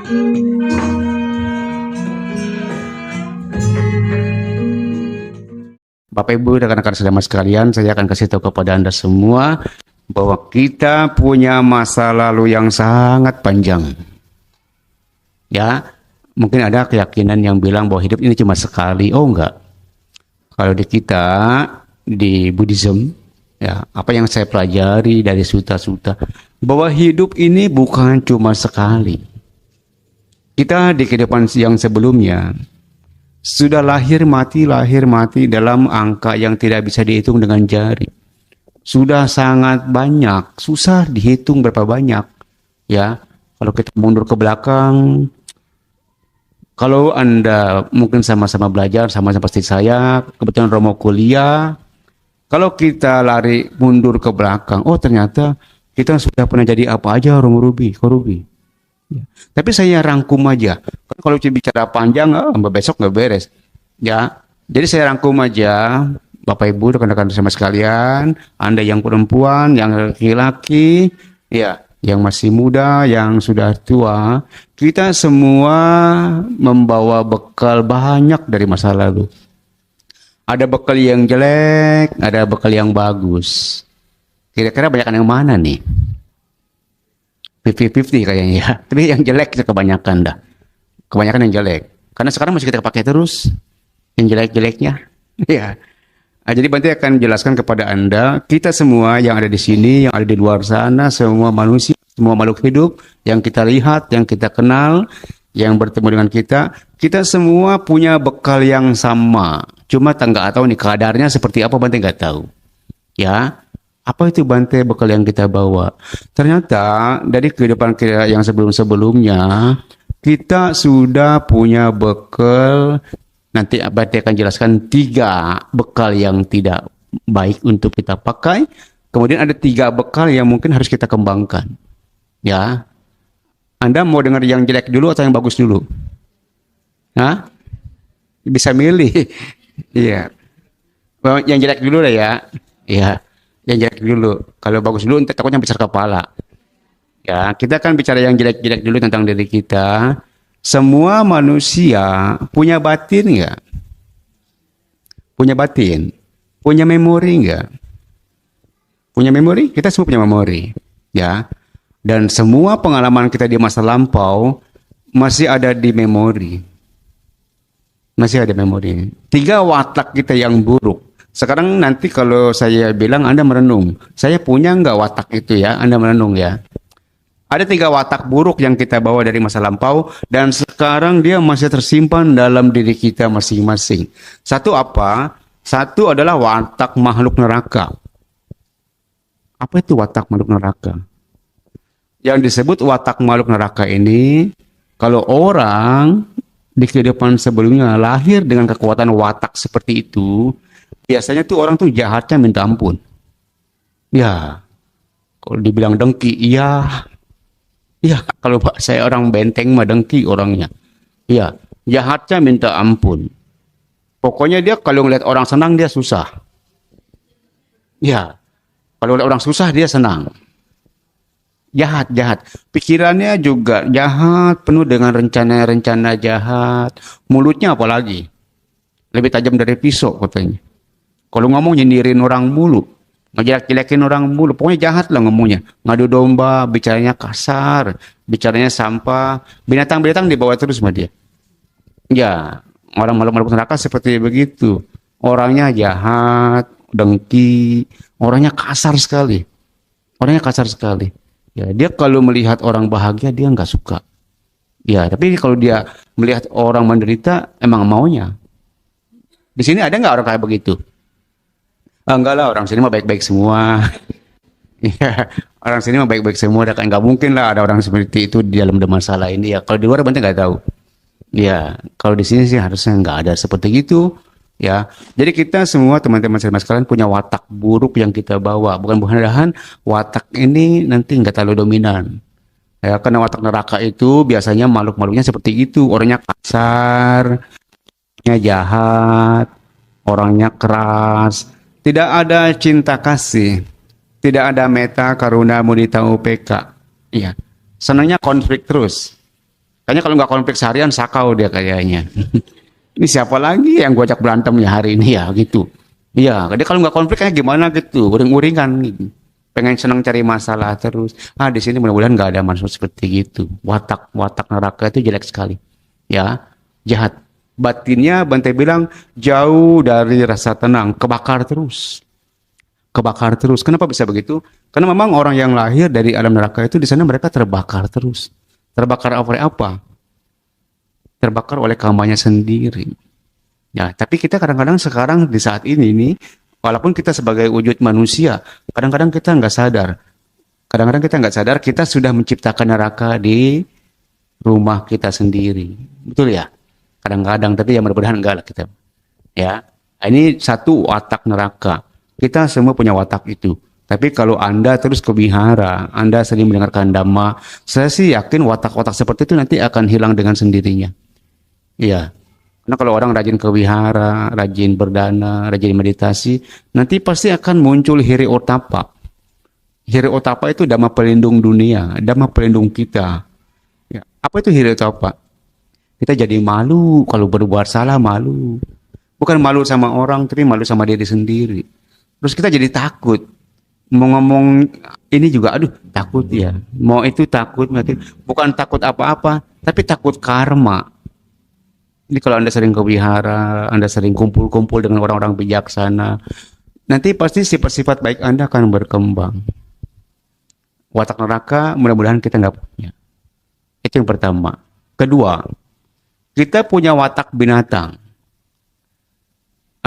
Bapak Ibu rekan-rekan saudara sekalian, saya akan kasih tahu kepada Anda semua bahwa kita punya masa lalu yang sangat panjang. Ya, mungkin ada keyakinan yang bilang bahwa hidup ini cuma sekali. Oh enggak. Kalau di kita di Buddhism, ya, apa yang saya pelajari dari suta-suta bahwa hidup ini bukan cuma sekali. Kita di kehidupan yang sebelumnya sudah lahir mati dalam angka yang tidak bisa dihitung dengan jari. Sudah sangat banyak, susah dihitung berapa banyak. Ya, kalau kita mundur ke belakang, kalau Anda mungkin sama-sama belajar, sama-sama seperti saya, kebetulan Romo kuliah, kalau kita lari mundur ke belakang, oh ternyata kita sudah pernah jadi apa aja Romo Ruby, Korubi. Ya. Tapi saya rangkum aja. Kalau bicara panjang, besok nggak beres. Ya, jadi saya rangkum aja, Bapak Ibu, rekan-rekan sama sekalian, Anda yang perempuan, yang laki-laki, ya, yang masih muda, yang sudah tua, kita semua membawa bekal banyak dari masa lalu. Ada bekal yang jelek, ada bekal yang bagus. Kira-kira banyak yang mana nih? 50-50 kayaknya ya. Tapi yang jelek itu kebanyakan dah. Kebanyakan yang jelek. Karena sekarang masih kita pakai terus yang jelek-jeleknya. Ya. Nah, jadi Bante akan jelaskan kepada Anda, kita semua yang ada di sini, yang ada di luar sana, semua manusia, semua makhluk hidup yang kita lihat, yang kita kenal, yang bertemu dengan kita semua punya bekal yang sama. Cuma nggak tahu nih kadarnya seperti apa, Bante nggak tahu. Ya. Apa itu Bante bekal yang kita bawa? Ternyata dari kehidupan kita yang sebelum-sebelumnya, kita sudah punya bekal, nanti Bante akan jelaskan 3 bekal yang tidak baik untuk kita pakai. Kemudian ada 3 bekal yang mungkin harus kita kembangkan. Ya, Anda mau dengar yang jelek dulu atau yang bagus dulu? Hah? Bisa milih. Iya. Yang jelek dulu lah ya. Iya. Yang jelek dulu. Kalau bagus dulu, nanti takutnya besar kepala. Ya, kita akan bicara yang jelek-jelek dulu tentang diri kita. Semua manusia punya batin nggak? Punya batin? Punya memori nggak? Punya memori? Kita semua punya memori. Ya. Dan semua pengalaman kita di masa lampau masih ada di memori. Masih ada memori. 3 watak kita yang buruk. Sekarang nanti kalau saya bilang Anda merenung, saya punya nggak watak itu ya, Anda merenung ya. Ada 3 watak buruk yang kita bawa dari masa lampau dan sekarang dia masih tersimpan dalam diri kita masing-masing. Satu apa? Satu adalah watak makhluk neraka. Apa itu watak makhluk neraka? Yang disebut watak makhluk neraka ini, kalau orang di kehidupan sebelumnya lahir dengan kekuatan watak seperti itu, biasanya tuh orang tuh jahatnya minta ampun. Ya, kalau dibilang dengki, iya. Ya, kalau saya orang benteng mah dengki orangnya. Ya, jahatnya minta ampun. Pokoknya dia kalau ngeliat orang senang dia susah. Ya, kalau ngeliat orang susah dia senang. Jahat. Pikirannya juga jahat, penuh dengan rencana-rencana jahat. Mulutnya apalagi lebih tajam dari pisau katanya. Kalau ngomong nyindirin orang mulu, ngejelek-jelekin orang mulu, pokoknya jahat lah ngomongnya. Ngadu domba, bicaranya kasar, bicaranya sampah, binatang-binatang dibawa terus sama dia. Ya, orang makhluk neraka seperti begitu. Orangnya jahat, dengki, orangnya kasar sekali. Ya, dia kalau melihat orang bahagia dia nggak suka. Ya, tapi kalau dia melihat orang menderita emang maunya. Di sini ada nggak orang kayak begitu? Enggak lah, orang sini mah baik-baik semua. Iya, orang sini mah baik-baik semua. Kan nggak mungkin lah ada orang seperti itu di dalam masalah ini. Ya, kalau di luar Bante nggak tahu. Ya, kalau di sini sih harusnya nggak ada seperti itu. Ya, jadi kita semua teman-teman sekalian punya watak buruk yang kita bawa. Mudah-mudahan watak ini nanti nggak terlalu dominan. Ya, karena watak neraka itu biasanya makhluk-makhluknya seperti itu. Orangnya kasar, orangnya jahat, orangnya keras. Tidak ada cinta kasih, tidak ada meta, karuna, mudita, upeka. Iya, senangnya konflik terus. Kayaknya kalau nggak konflik seharian sakau dia kayaknya. Ini siapa lagi yang gua ajak berantem ya hari ini ya gitu. Iya, dia kalau nggak konflik kayak gimana gitu, uring-uringan gitu. Pengen senang cari masalah terus. Di sini mudah-mudahan nggak ada manusia seperti gitu. Watak neraka itu jelek sekali. Ya, jahat. Batinnya Bante bilang jauh dari rasa tenang, kebakar terus. Kebakar terus. Kenapa bisa begitu? Karena memang orang yang lahir dari alam neraka itu di sana mereka terbakar terus. Terbakar oleh apa? Terbakar oleh karmanya sendiri. Ya, tapi kita kadang-kadang sekarang di saat ini nih, walaupun kita sebagai wujud manusia, kadang-kadang kita nggak sadar. Kadang-kadang kita nggak sadar kita sudah menciptakan neraka di rumah kita sendiri. Betul ya? Kadang-kadang, tapi ya mudah-mudahan enggak lah kita. Ya, ini satu watak neraka. Kita semua punya watak itu. Tapi kalau Anda terus ke wihara, Anda sering mendengarkan dhamma, saya sih yakin watak-watak seperti itu nanti akan hilang dengan sendirinya. Iya. Karena kalau orang rajin ke wihara, rajin berdana, rajin meditasi, nanti pasti akan muncul hiri otapa. Hiri otapa itu dhamma pelindung dunia, dhamma pelindung kita. Ya. Apa itu hiri otapa? Kita jadi malu kalau berbuat salah, malu. Bukan malu sama orang, tapi malu sama diri sendiri. Terus kita jadi takut. Mau ngomong ini juga, aduh takut ya. Mau itu takut, bukan takut apa-apa, tapi takut karma. Jadi kalau Anda sering ke wihara, Anda sering kumpul-kumpul dengan orang-orang bijaksana, nanti pasti sifat-sifat baik Anda akan berkembang. Watak neraka mudah-mudahan kita nggak punya. Itu yang pertama. Kedua, kita punya watak binatang.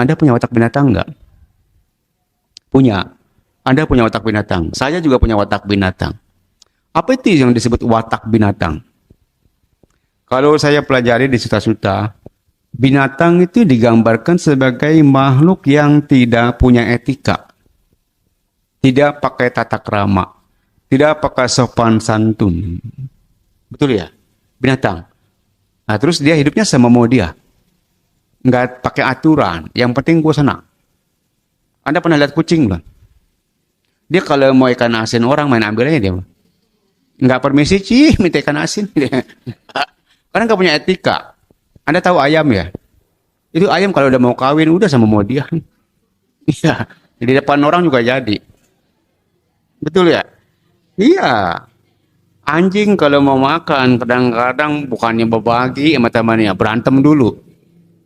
Anda punya watak binatang nggak? Punya. Anda punya watak binatang. Saya juga punya watak binatang. Apa itu yang disebut watak binatang? Kalau saya pelajari di Sutta-Sutta, binatang itu digambarkan sebagai makhluk yang tidak punya etika. Tidak pakai tata krama. Tidak pakai sopan santun. Betul ya? Binatang. Nah, terus dia hidupnya sama mau dia. Nggak pakai aturan. Yang penting gue senang. Anda pernah lihat kucing belum? Dia kalau mau ikan asin orang main ambil aja dia. Nggak permisi, minta ikan asin. Karena nggak punya etika. Anda tahu ayam ya? Itu ayam kalau udah mau kawin, udah sama mau dia. Iya. Di depan orang juga jadi. Betul ya? Iya. Anjing kalau mau makan, kadang-kadang bukannya berbagi sama temannya, berantem dulu.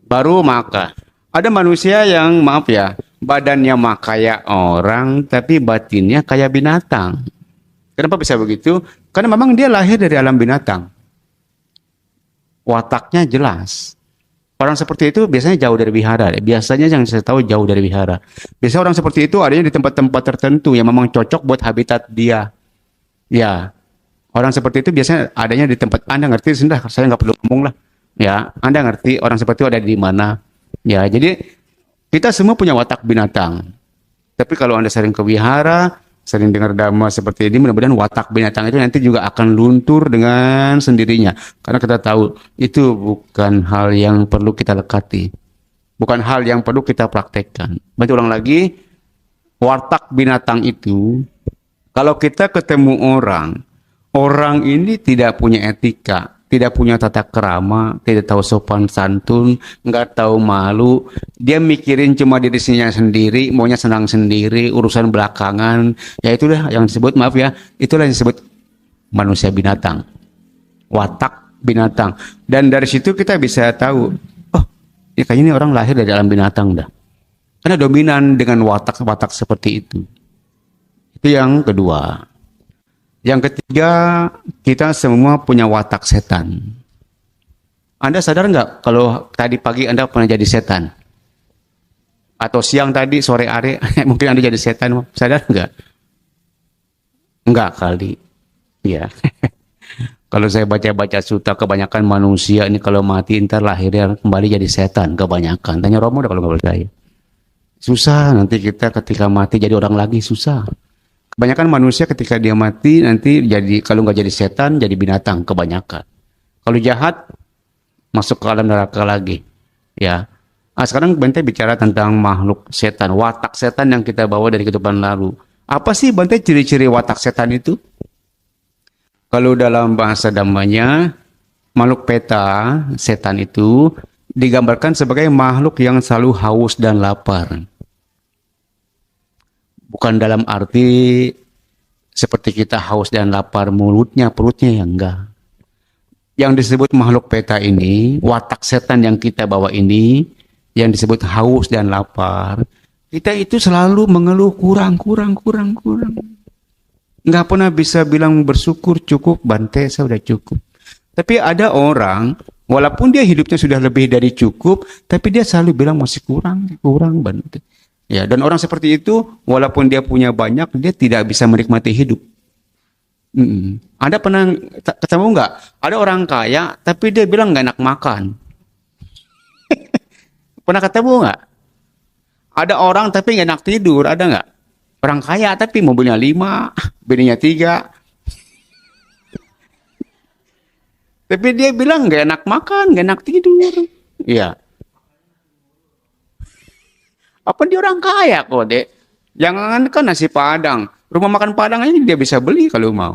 Baru makan. Ada manusia yang, maaf ya, badannya mah kayak orang, tapi batinnya kayak binatang. Kenapa bisa begitu? Karena memang dia lahir dari alam binatang. Wataknya jelas. Orang seperti itu biasanya jauh dari wihara. Biasanya yang saya tahu jauh dari wihara. Biasanya orang seperti itu adanya di tempat-tempat tertentu yang memang cocok buat habitat dia. Ya, orang seperti itu biasanya adanya di tempat Anda ngerti, sudah saya nggak perlu ngomong lah. Ya, Anda ngerti orang seperti itu ada di mana. Ya, jadi kita semua punya watak binatang. Tapi kalau Anda sering ke wihara, sering dengar dhamma seperti ini, mudah-mudahan watak binatang itu nanti juga akan luntur dengan sendirinya. Karena kita tahu itu bukan hal yang perlu kita lekati. Bukan hal yang perlu kita praktekkan. Berarti ulang lagi, watak binatang itu, kalau kita ketemu orang ini tidak punya etika, tidak punya tata krama, tidak tahu sopan santun, nggak tahu malu, dia mikirin cuma dirinya sendiri, maunya senang sendiri, urusan belakangan, ya itulah yang disebut, maaf ya, itulah yang disebut manusia binatang, watak binatang. Dan dari situ kita bisa tahu, oh, ya kayaknya ini orang lahir dari alam binatang dah, karena dominan dengan watak-watak seperti itu. Itu yang kedua. Yang ketiga, kita semua punya watak setan. Anda sadar nggak kalau tadi pagi Anda pernah jadi setan? Atau siang tadi, sore hari, mungkin Anda jadi setan. Sadar nggak? Nggak kali. Ya. Kalau saya baca-baca sutta, kebanyakan manusia ini kalau mati ntar lahirnya kembali jadi setan. Kebanyakan. Tanya Romo dah kalau nggak percaya. Susah nanti kita ketika mati jadi orang lagi, susah. Kebanyakan manusia ketika dia mati nanti jadi, kalau nggak jadi setan jadi binatang kebanyakan. Kalau jahat masuk ke alam neraka lagi. Ya. Sekarang Bante bicara tentang makhluk setan, watak setan yang kita bawa dari kehidupan lalu. Apa sih Bante ciri-ciri watak setan itu? Kalau dalam bahasa dhammanya makhluk peta, setan itu digambarkan sebagai makhluk yang selalu haus dan lapar. Bukan dalam arti seperti kita haus dan lapar perutnya yang enggak. Yang disebut makhluk peta ini, watak setan yang kita bawa ini, yang disebut haus dan lapar, kita itu selalu mengeluh kurang. Nggak pernah bisa bilang bersyukur cukup, Bante, saya udah cukup. Tapi ada orang, walaupun dia hidupnya sudah lebih dari cukup, tapi dia selalu bilang masih kurang, Bante. Ya, dan orang seperti itu, walaupun dia punya banyak, dia tidak bisa menikmati hidup. Anda pernah ketemu nggak? Ada orang kaya, tapi dia bilang nggak enak makan. Pernah ketemu nggak? Ada orang tapi nggak enak tidur, ada nggak? Orang kaya tapi mobilnya 5, bininya 3. Tapi dia bilang nggak enak makan, nggak enak tidur. Iya. Apa dia orang kaya kok, Dek? Jangan kan nasi Padang. Rumah makan Padang aja dia bisa beli kalau mau.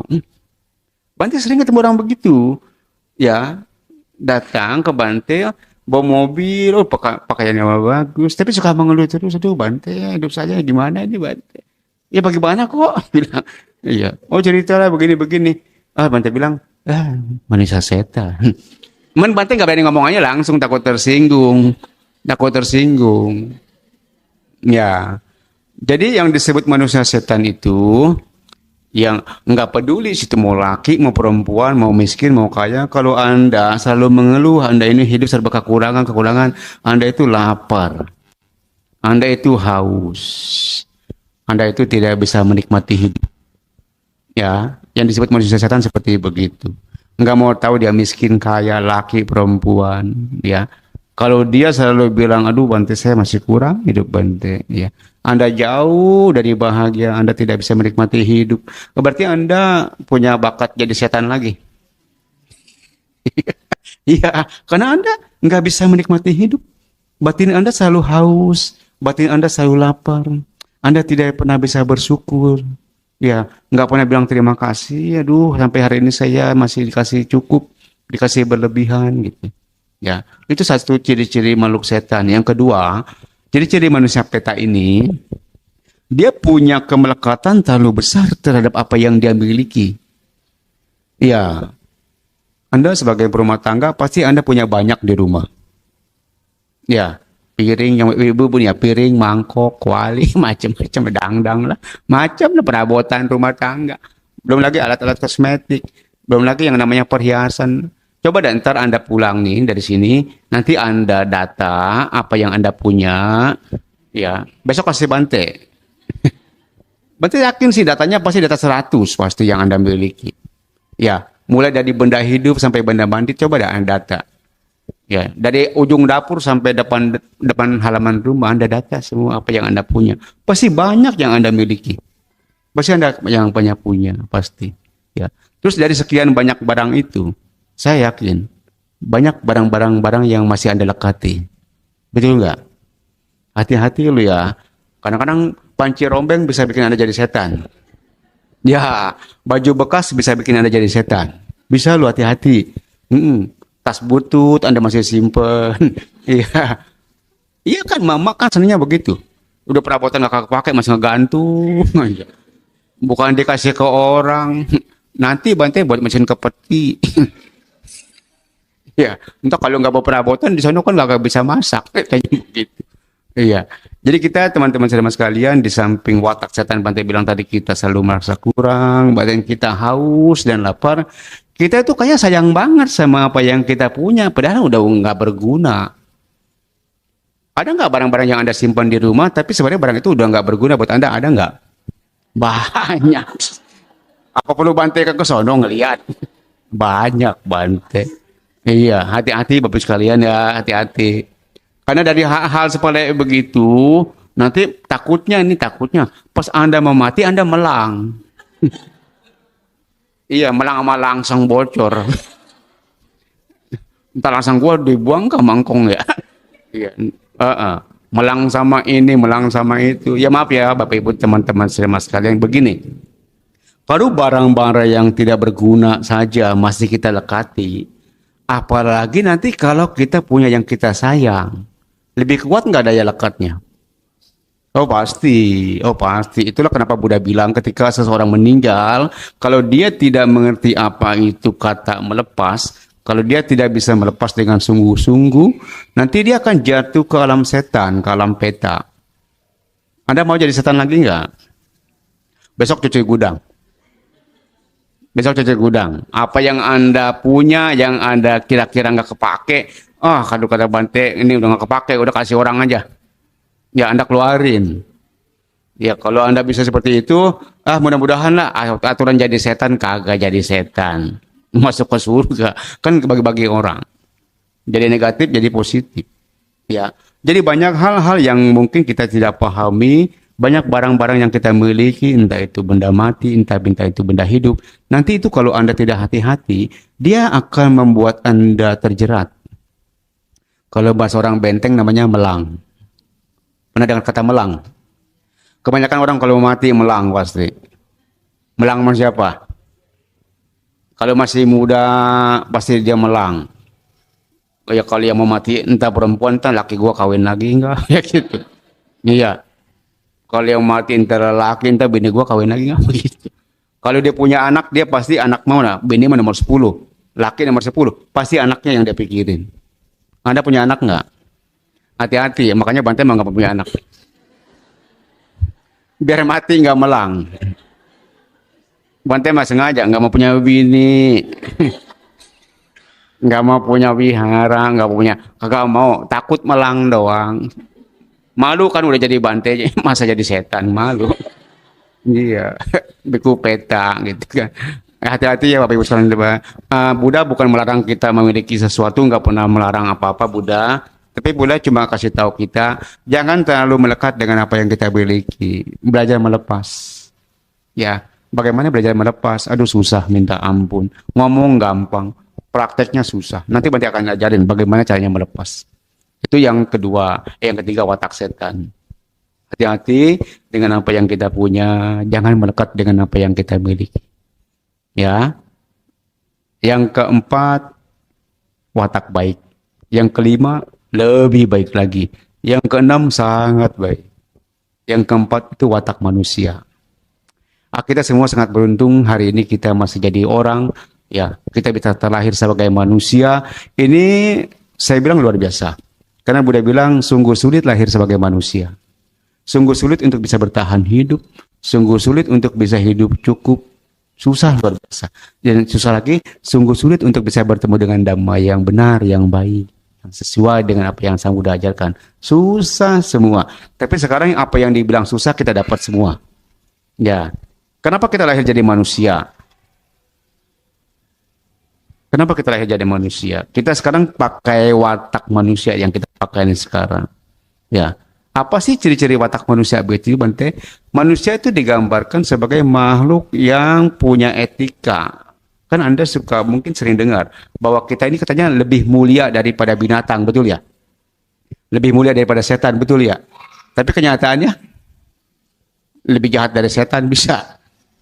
Bante sering ketemu orang begitu. Ya, datang ke Bante, bawa mobil, pakaiannya bagus, tapi suka mengeluh terus. Aduh, Bante, hidup saya gimana ini, Bante? Ya bagaimana kok? Bilang, iya. Oh, ceritalah begini-begini. Bante bilang, manusia setan. Bante nggak berani ngomong aja langsung, takut tersinggung. Ya. Jadi yang disebut manusia setan itu yang nggak peduli situ mau laki, mau perempuan, mau miskin, mau kaya. Kalau Anda selalu mengeluh, Anda ini hidup serba kekurangan, Anda itu lapar, Anda itu haus, Anda itu tidak bisa menikmati hidup. Ya, yang disebut manusia setan seperti begitu. Nggak mau tahu dia miskin, kaya, laki, perempuan. Ya, kalau dia selalu bilang, aduh Bante saya masih kurang hidup Bante. Ya. Anda jauh dari bahagia, Anda tidak bisa menikmati hidup. Berarti Anda punya bakat jadi setan lagi. Iya, karena Anda nggak bisa menikmati hidup. Batin Anda selalu haus, batin Anda selalu lapar. Anda tidak pernah bisa bersyukur. Ya, nggak pernah bilang terima kasih. Aduh, sampai hari ini saya masih dikasih cukup, dikasih berlebihan gitu. Ya, itu satu ciri-ciri makhluk setan. Yang kedua, ciri-ciri manusia peta ini, dia punya kemelekatan terlalu besar terhadap apa yang dia miliki. Ya, Anda sebagai berumah tangga, pasti Anda punya banyak di rumah. Ya, piring yang ibu punya piring, mangkok, kuali, macam-macam, dangdang lah, macam lah perabotan rumah tangga. Belum lagi alat-alat kosmetik, belum lagi yang namanya perhiasan. Coba dan ntar Anda pulang nih dari sini, nanti Anda data apa yang Anda punya, ya besok kasih Bante. Bante yakin sih datanya pasti data 100 pasti yang Anda miliki. Ya, mulai dari benda hidup sampai benda mati, coba dah Anda data. Ya, dari ujung dapur sampai depan halaman rumah Anda data semua apa yang Anda punya. Pasti banyak yang Anda miliki. Pasti Anda yang banyak punya, pasti. Ya. Terus dari sekian banyak barang itu, saya yakin banyak barang-barang yang masih Anda lekati. Betul nggak? Hati-hati lu ya. Kadang-kadang panci rombeng bisa bikin Anda jadi setan. Ya, baju bekas bisa bikin Anda jadi setan. Bisa lu hati-hati. Tas butut Anda masih simpen. Iya. Iya kan, mama kan senangnya begitu. Udah perabotan nggak pakai masih ngegantung aja. Bukan dikasih ke orang. Nanti Bante buat mesin kepeti. Ya, entah kalau nggak bawa perabotan di sana kan nggak bisa masak, kayak begitu. Iya, jadi kita teman-teman saudara sekalian di samping watak setan Bante bilang tadi kita selalu merasa kurang, badan kita haus dan lapar, kita itu kayak sayang banget sama apa yang kita punya, padahal udah nggak berguna. Ada nggak barang-barang yang Anda simpan di rumah, tapi sebenarnya barang itu udah nggak berguna buat Anda, ada nggak? Banyak. Apa perlu Bante ke sono ngelihat? Banyak Bante. Iya, hati-hati Bapak sekalian ya, hati-hati. Karena dari hal sepele begitu, nanti takutnya pas Anda mau mati Anda melang. Iya, melang sama langsung bocor. Entar langsung gua dibuang ke mangkong ya. Iya, melang sama ini, melang sama itu. Ya maaf ya Bapak Ibu teman-teman sekalian begini. Kalau barang-barang yang tidak berguna saja masih kita lekati, Apalagi nanti kalau kita punya yang kita sayang. Lebih kuat nggak daya lekatnya? Oh pasti, oh pasti. Itulah kenapa Buddha bilang ketika seseorang meninggal, kalau dia tidak mengerti apa itu kata melepas, kalau dia tidak bisa melepas dengan sungguh-sungguh, nanti dia akan jatuh ke alam setan, ke alam peta. Anda mau jadi setan lagi nggak? Besok cuci gudang. Besok cuci gudang. Apa yang Anda punya, yang Anda kira-kira nggak kepake, kalau kata Bante, ini udah nggak kepake, udah kasih orang aja. Ya Anda keluarin. Ya kalau Anda bisa seperti itu, mudah-mudahan lah aturan jadi setan kagak jadi setan. Masuk ke surga. Kan bagi-bagi orang. Jadi negatif jadi positif. Ya. Jadi banyak hal-hal yang mungkin kita tidak pahami, banyak barang-barang yang kita miliki, entah itu benda mati, entah itu benda hidup. Nanti itu kalau Anda tidak hati-hati, dia akan membuat Anda terjerat. Kalau bahasa orang benteng namanya melang. Pernah dengar kata melang? Kebanyakan orang kalau mati melang pasti. Melang sama siapa? Kalau masih muda pasti dia melang. Ya kalau yang mau mati entah perempuan entah laki gua kawin lagi enggak ya gitu. Iya. Kalau yang mati entah laki entah bini gua kawin lagi enggak begitu. Kalau dia punya anak dia pasti anak mana? Bini mana nomor 10, laki nomor 10, pasti anaknya yang dia pikirin. Anda punya anak enggak? Hati-hati, makanya Bante mah nggak punya anak. Biar mati nggak melang. Bante mah sengaja nggak mau punya bini, nggak mau punya wihara, nggak punya, kagak mau, takut melang doang. Malu kan udah jadi Bante, masa jadi setan malu. Iya, beku peta gitu kan. Hati-hati ya Bapak Ibu sekalian. Buddha bukan melarang kita memiliki sesuatu, nggak pernah melarang apa-apa Buddha. Tapi Buddha cuma kasih tahu kita, jangan terlalu melekat dengan apa yang kita miliki. Belajar melepas. Ya, bagaimana belajar melepas? Aduh susah minta ampun. Ngomong gampang, prakteknya susah. Nanti akan ngajarin bagaimana caranya melepas. Itu yang kedua. Yang ketiga watak setan. Hati-hati dengan apa yang kita punya, jangan melekat dengan apa yang kita miliki. Ya. Yang keempat, watak baik. Yang kelima, lebih baik lagi. Yang keenam sangat baik. Yang keempat itu watak manusia. Kita semua sangat beruntung hari ini kita masih jadi orang. Ya, kita bisa terlahir sebagai manusia. Ini saya bilang luar biasa. Karena Buddha bilang sungguh sulit lahir sebagai manusia. Sungguh sulit untuk bisa bertahan hidup. Sungguh sulit untuk bisa hidup cukup. Susah luar biasa. Dan susah lagi, sungguh sulit untuk bisa bertemu dengan dhamma yang benar, yang baik. Yang sesuai dengan apa yang Sang Buddha ajarkan. Susah semua. Tapi sekarang apa yang dibilang susah kita dapat semua. Ya. Kenapa kita lahir jadi manusia? Kenapa kita lahir jadi manusia? Kita sekarang pakai watak manusia yang kita pakai ini sekarang. Ya. Apa sih ciri-ciri watak manusia begitu Bante? Manusia itu digambarkan sebagai makhluk yang punya etika. Kan Anda suka mungkin sering dengar bahwa kita ini katanya lebih mulia daripada binatang, betul ya? Lebih mulia daripada setan, betul ya? Tapi kenyataannya lebih jahat dari setan bisa.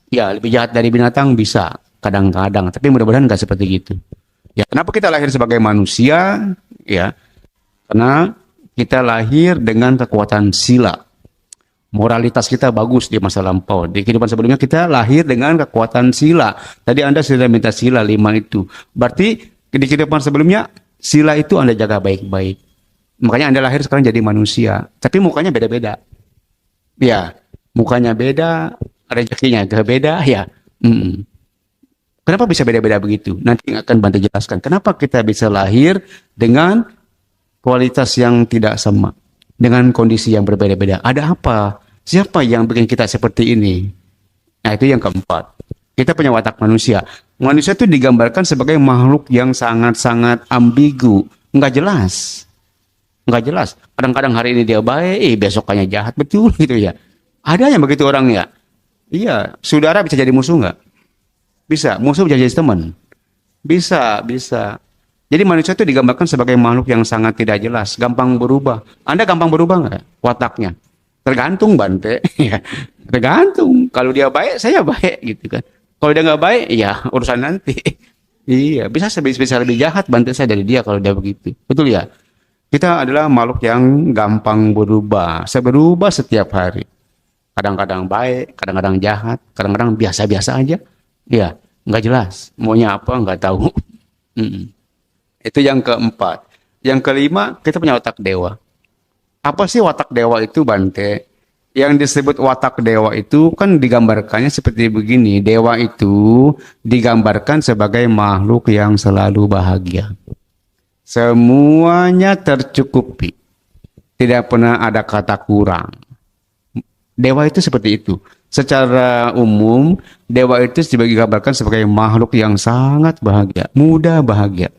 Ya, lebih jahat dari binatang bisa kadang-kadang. Tapi mudah-mudahan nggak seperti itu. Ya, kenapa kita lahir sebagai manusia? Ya, karena kita lahir dengan kekuatan sila. Moralitas kita bagus di masa lampau. Di kehidupan sebelumnya kita lahir dengan kekuatan sila. Tadi Anda sudah minta sila 5 itu. Berarti di kehidupan sebelumnya sila itu Anda jaga baik-baik. Makanya Anda lahir sekarang jadi manusia. Tapi mukanya beda-beda. Ya, mukanya beda, rezekinya agak beda. Ya. Kenapa bisa beda-beda begitu? Nanti akan Bante jelaskan. Kenapa kita bisa lahir dengan kualitas yang tidak sama. Dengan kondisi yang berbeda-beda. Ada apa? Siapa yang bikin kita seperti ini? Nah, itu yang keempat. Kita punya watak manusia. Manusia itu digambarkan sebagai makhluk yang sangat-sangat ambigu. Nggak jelas. Nggak jelas. Kadang-kadang hari ini dia baik, besokannya jahat. Betul gitu ya. Ada yang begitu orang ya? Iya. Saudara bisa jadi musuh nggak? Bisa. Musuh bisa jadi teman. Bisa, bisa. Jadi manusia itu digambarkan sebagai makhluk yang sangat tidak jelas, gampang berubah. Anda gampang berubah nggak wataknya? Tergantung Bante, ya. Tergantung. Kalau dia baik, saya baik gitu kan. Kalau dia nggak baik, ya urusan nanti. Iya, bisa lebih jahat bantu saya dari dia kalau dia begitu. Betul ya? Kita adalah makhluk yang gampang berubah. Saya berubah setiap hari. Kadang-kadang baik, kadang-kadang jahat, kadang-kadang biasa-biasa aja. Iya, nggak jelas. Maunya apa nggak tahu. Mm-mm. Itu yang keempat. Yang kelima, kita punya watak dewa. Apa sih watak dewa itu, Bante? Yang disebut watak dewa itu kan digambarkannya seperti begini. Dewa itu digambarkan sebagai makhluk yang selalu bahagia. Semuanya tercukupi. Tidak pernah ada kata kurang. Dewa itu seperti itu. Secara umum, dewa itu digambarkan sebagai makhluk yang sangat bahagia. Mudah bahagia.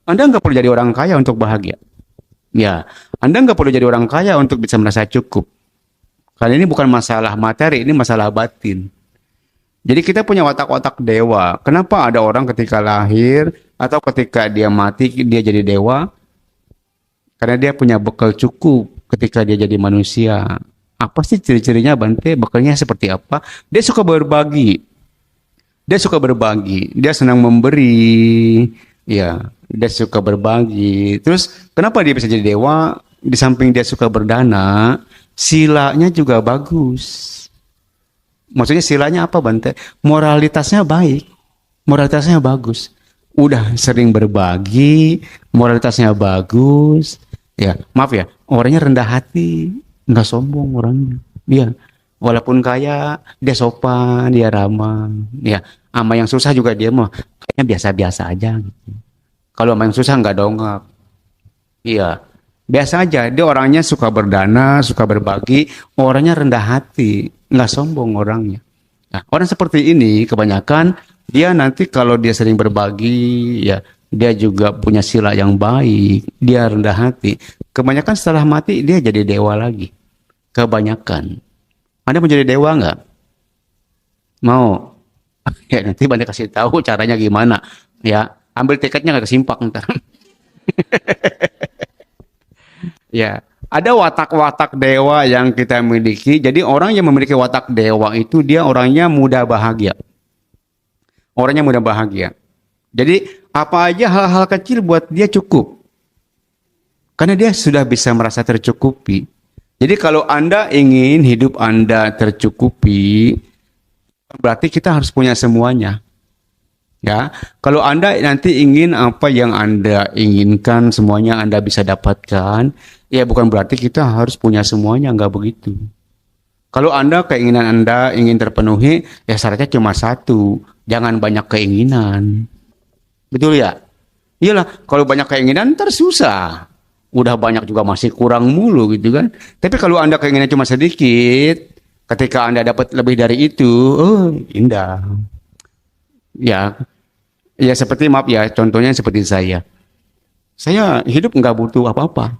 Anda nggak perlu jadi orang kaya untuk bahagia. Ya, Anda nggak perlu jadi orang kaya untuk bisa merasa cukup. Karena ini bukan masalah materi, ini masalah batin. Jadi kita punya watak-watak dewa. Kenapa ada orang ketika lahir atau ketika dia mati, dia jadi dewa? Karena dia punya bekal cukup ketika dia jadi manusia. Apa sih ciri-cirinya, Bante? Bekalnya seperti apa? Dia suka berbagi. Dia suka berbagi. Dia senang memberi. Ya, dia suka berbagi. Terus kenapa dia bisa jadi dewa? Di samping dia suka berdana, silanya juga bagus. Maksudnya silanya apa, Bante? Moralitasnya baik. Moralitasnya bagus. Udah sering berbagi, moralitasnya bagus. Ya, maaf ya, orangnya rendah hati, nggak sombong orangnya. Dia walaupun kaya, dia sopan, dia ramah. Ya, sama yang susah juga dia mah kayaknya biasa-biasa aja gitu. Kalau sama yang susah nggak dongak. Iya, biasa aja. Dia orangnya suka berdana, suka berbagi, orangnya rendah hati, nggak sombong orangnya. Nah, orang seperti ini kebanyakan dia nanti kalau dia sering berbagi, ya dia juga punya sila yang baik, dia rendah hati. Kebanyakan setelah mati dia jadi dewa lagi. Kebanyakan. Anda mau jadi dewa nggak? Mau? Ya nanti Bante kasih tahu caranya gimana. Ya, ambil tiketnya nggak ke Simpang ntar. Ya, ada watak-watak dewa yang kita miliki. Jadi orang yang memiliki watak dewa itu dia orangnya mudah bahagia. Orangnya mudah bahagia. Jadi apa aja hal-hal kecil buat dia cukup. Karena dia sudah bisa merasa tercukupi. Jadi kalau Anda ingin hidup Anda tercukupi, berarti kita harus punya semuanya. Ya, kalau Anda nanti ingin apa yang Anda inginkan semuanya Anda bisa dapatkan, ya bukan berarti kita harus punya semuanya, enggak begitu. Kalau Anda keinginan Anda ingin terpenuhi, ya syaratnya cuma satu, jangan banyak keinginan. Betul ya? Iyalah, kalau banyak keinginan tersusah. Udah banyak juga masih kurang mulu gitu kan. Tapi kalau Anda keinginan cuma sedikit, ketika Anda dapat lebih dari itu, oh indah. Ya, ya seperti maaf ya, contohnya seperti saya. Saya hidup nggak butuh apa-apa.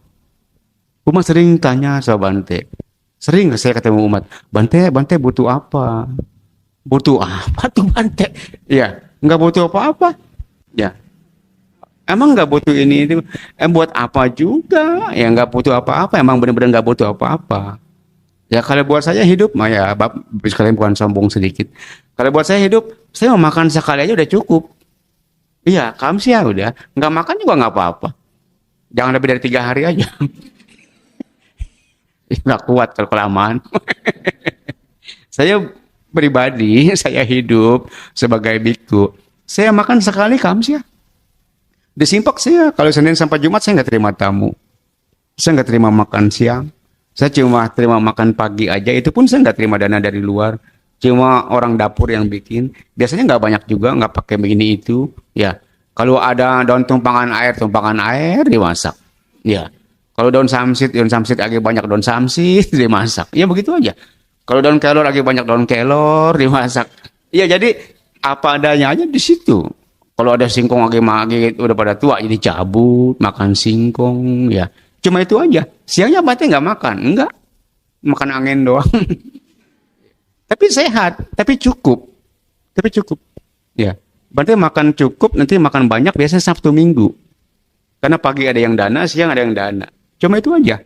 Umat sering tanya sama Bante. Sering saya ketemu umat, Bante butuh apa? Butuh apa tuh Bante? Ya, nggak butuh apa-apa. Ya, emang nggak butuh ini itu. Buat apa juga? Ya nggak butuh apa-apa. Emang benar-benar nggak butuh apa-apa. Ya kalau buat saya hidup, mah ya, sekalian bukan sombong sedikit. Kalau buat saya hidup, saya mau makan sekali aja udah cukup. Iya, kams ya udah. Nggak makan juga nggak apa-apa. Jangan lebih dari 3 hari aja. Nggak kuat kalau kelamaan. Saya pribadi, saya hidup sebagai biku. Saya makan sekali kams ya. Di Simpak saya, kalau Senin sampai Jumat saya nggak terima tamu. Saya nggak terima makan siang. Saya cuma terima makan pagi aja. Itu pun saya nggak terima dana dari luar. Cuma orang dapur yang bikin. Biasanya nggak banyak juga, nggak pakai begini itu. Ya, kalau ada daun tumpangan air dimasak. Ya, kalau daun samsit lagi banyak daun samsit dimasak. Ya begitu aja. Kalau daun kelor lagi banyak daun kelor dimasak. Ya jadi apa adanya aja di situ. Kalau ada singkong lagi udah pada tua jadi cabut makan singkong ya. Cuma itu aja. Siangnya Bante nggak makan, enggak. Makan angin doang. Tapi sehat, tapi cukup. Tapi cukup. Ya. Bante makan cukup, nanti makan banyak biasanya Sabtu Minggu. Karena pagi ada yang dana, siang ada yang dana. Cuma itu aja.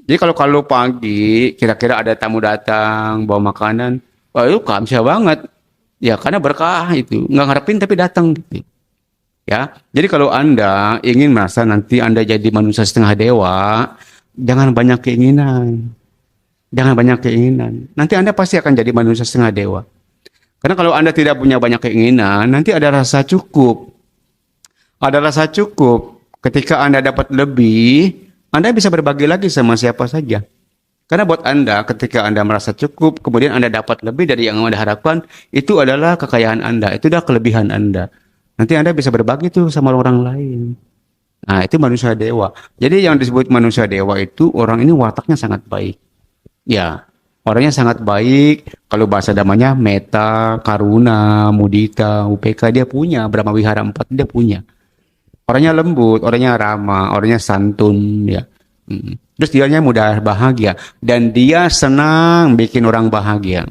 Jadi kalau pagi kira-kira ada tamu datang bawa makanan, wah itu kamsia banget. Ya, karena berkah itu. Nggak ngarepin tapi datang gitu. Ya, jadi kalau Anda ingin merasa nanti Anda jadi manusia setengah dewa, jangan banyak keinginan. Jangan banyak keinginan. Nanti Anda pasti akan jadi manusia setengah dewa. Karena kalau Anda tidak punya banyak keinginan, nanti ada rasa cukup. Ada rasa cukup. Ketika Anda dapat lebih, Anda bisa berbagi lagi sama siapa saja. Karena buat Anda, ketika Anda merasa cukup, kemudian Anda dapat lebih dari yang Anda harapkan, itu adalah kekayaan Anda, itu adalah kelebihan Anda. Nanti Anda bisa berbagi tuh sama orang lain. Nah, itu manusia dewa. Jadi yang disebut manusia dewa itu, orang ini wataknya sangat baik. Ya, orangnya sangat baik. Kalau bahasa damanya, meta, karuna, mudita, upeka, dia punya. Brahma Wihara 4, dia punya. Orangnya lembut, orangnya ramah, orangnya santun, ya. Terus dianya mudah bahagia dan dia senang bikin orang bahagia.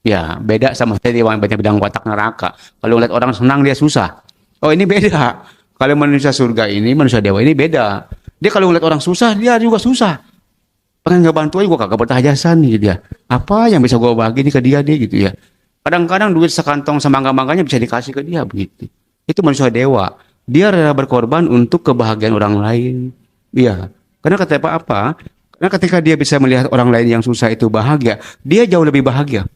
Ya, beda sama tadi yang banyak bilang watak neraka. Kalau lihat orang senang dia susah. Oh, ini beda. Kalau manusia surga ini, manusia dewa ini beda. Dia kalau lihat orang susah, dia juga susah. Pengen ngebantu aja gue kagak bertah jasa nih dia. Apa yang bisa gue bagi nih ke dia deh gitu ya. Kadang-kadang duit sekantong semangga-mangganya bisa dikasih ke dia begitu. Itu manusia dewa. Dia rela berkorban untuk kebahagiaan orang lain. Iya. Karena kata apa? Karena ketika dia bisa melihat orang lain yang susah itu bahagia, dia jauh lebih bahagia.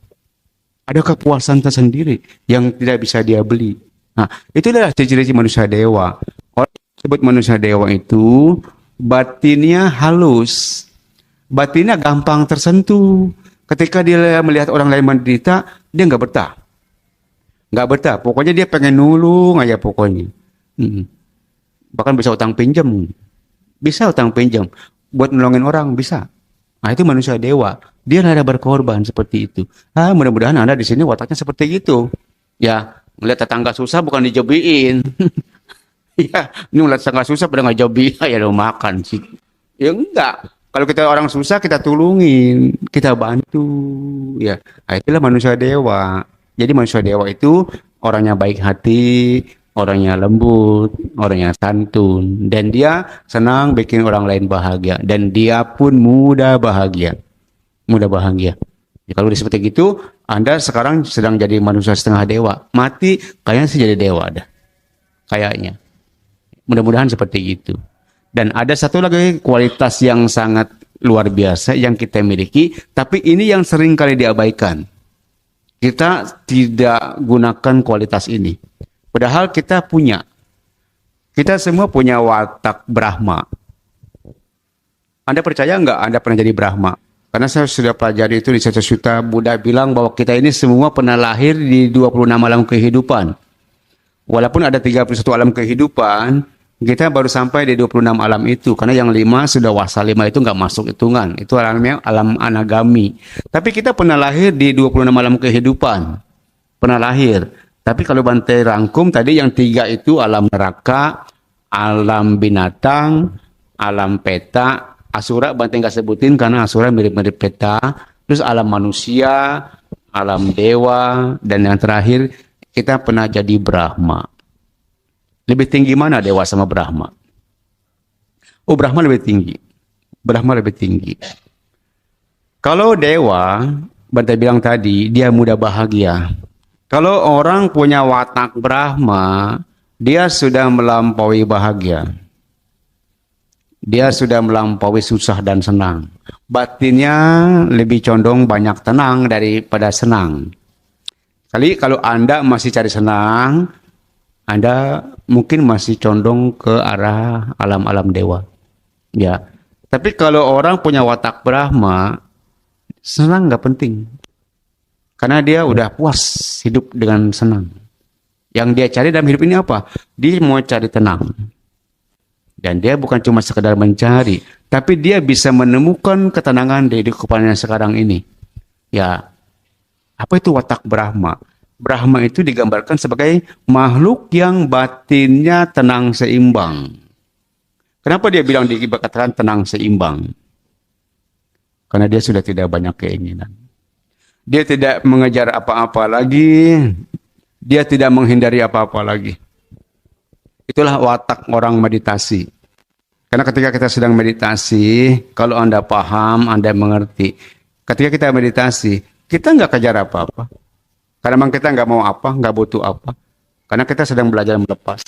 Ada kepuasan tersendiri yang tidak bisa dia beli. Nah, itulah ciri-ciri manusia dewa. Orang yang disebut manusia dewa itu batinnya halus. Batinnya gampang tersentuh. Ketika dia melihat orang lain menderita, dia nggak betah. Nggak betah. Pokoknya dia pengen nulung aja pokoknya. Bahkan bisa utang pinjam. Bisa utang pinjam buat nolongin orang, bisa. Nah, itu manusia dewa. Dia rela berkorban seperti itu. Mudah-mudahan Anda di sini wataknya seperti itu. Ya, melihat tetangga susah bukan dijobiin. Ya, ini melihat tetangga susah pada ngejobi, ya lo makan sih. Ya enggak. Kalau kita orang susah kita tulungin, kita bantu. Ya, nah, itulah manusia dewa. Jadi manusia dewa itu orangnya baik hati, orangnya lembut, orangnya santun, dan dia senang bikin orang lain bahagia, dan dia pun mudah bahagia, mudah bahagia. Ya, kalau seperti gitu, Anda sekarang sedang jadi manusia setengah dewa, mati kayaknya sih jadi dewa dah, kayaknya. Mudah-mudahan seperti itu. Dan ada satu lagi kualitas yang sangat luar biasa yang kita miliki, tapi ini yang sering kali diabaikan. Kita tidak gunakan kualitas ini. Padahal kita punya. Kita semua punya watak Brahma. Anda percaya nggak Anda pernah jadi Brahma? Karena saya sudah pelajari itu di Sutta Sutta, Buddha bilang bahwa kita ini semua pernah lahir di 26 alam kehidupan. Walaupun ada 31 alam kehidupan, kita baru sampai di 26 alam itu. Karena yang 5 sudah wasa 5 itu nggak masuk hitungan. Itu alamnya alam anagami. Tapi kita pernah lahir di 26 alam kehidupan. Pernah lahir. Tapi kalau Bante rangkum tadi yang 3 itu alam neraka, alam binatang, alam peta, asura Bante nggak sebutin karena asura mirip-mirip peta, terus alam manusia, alam dewa, dan yang terakhir kita pernah jadi Brahma. Lebih tinggi mana dewa sama Brahma? Oh, Brahma lebih tinggi. Brahma lebih tinggi. Kalau dewa, Bante bilang tadi, dia mudah bahagia. Kalau orang punya watak Brahma, dia sudah melampaui bahagia. Dia sudah melampaui susah dan senang. Batinnya lebih condong banyak tenang daripada senang. Kali kalau Anda masih cari senang, Anda mungkin masih condong ke arah alam-alam dewa. Ya. Tapi kalau orang punya watak Brahma, senang nggak penting. Karena dia udah puas hidup dengan senang. Yang dia cari dalam hidup ini apa? Dia mau cari tenang. Dan dia bukan cuma sekedar mencari, tapi dia bisa menemukan ketenangan di kehidupannya sekarang ini. Ya, apa itu watak Brahma? Brahma itu digambarkan sebagai makhluk yang batinnya tenang seimbang. Kenapa dia bilang dikatakan tenang seimbang? Karena dia sudah tidak banyak keinginan. Dia tidak mengejar apa-apa lagi. Dia tidak menghindari apa-apa lagi. Itulah watak orang meditasi. Karena ketika kita sedang meditasi, kalau Anda paham, Anda mengerti. Ketika kita meditasi, kita nggak kejar apa-apa. Karena memang kita nggak mau apa, nggak butuh apa. Karena kita sedang belajar melepas.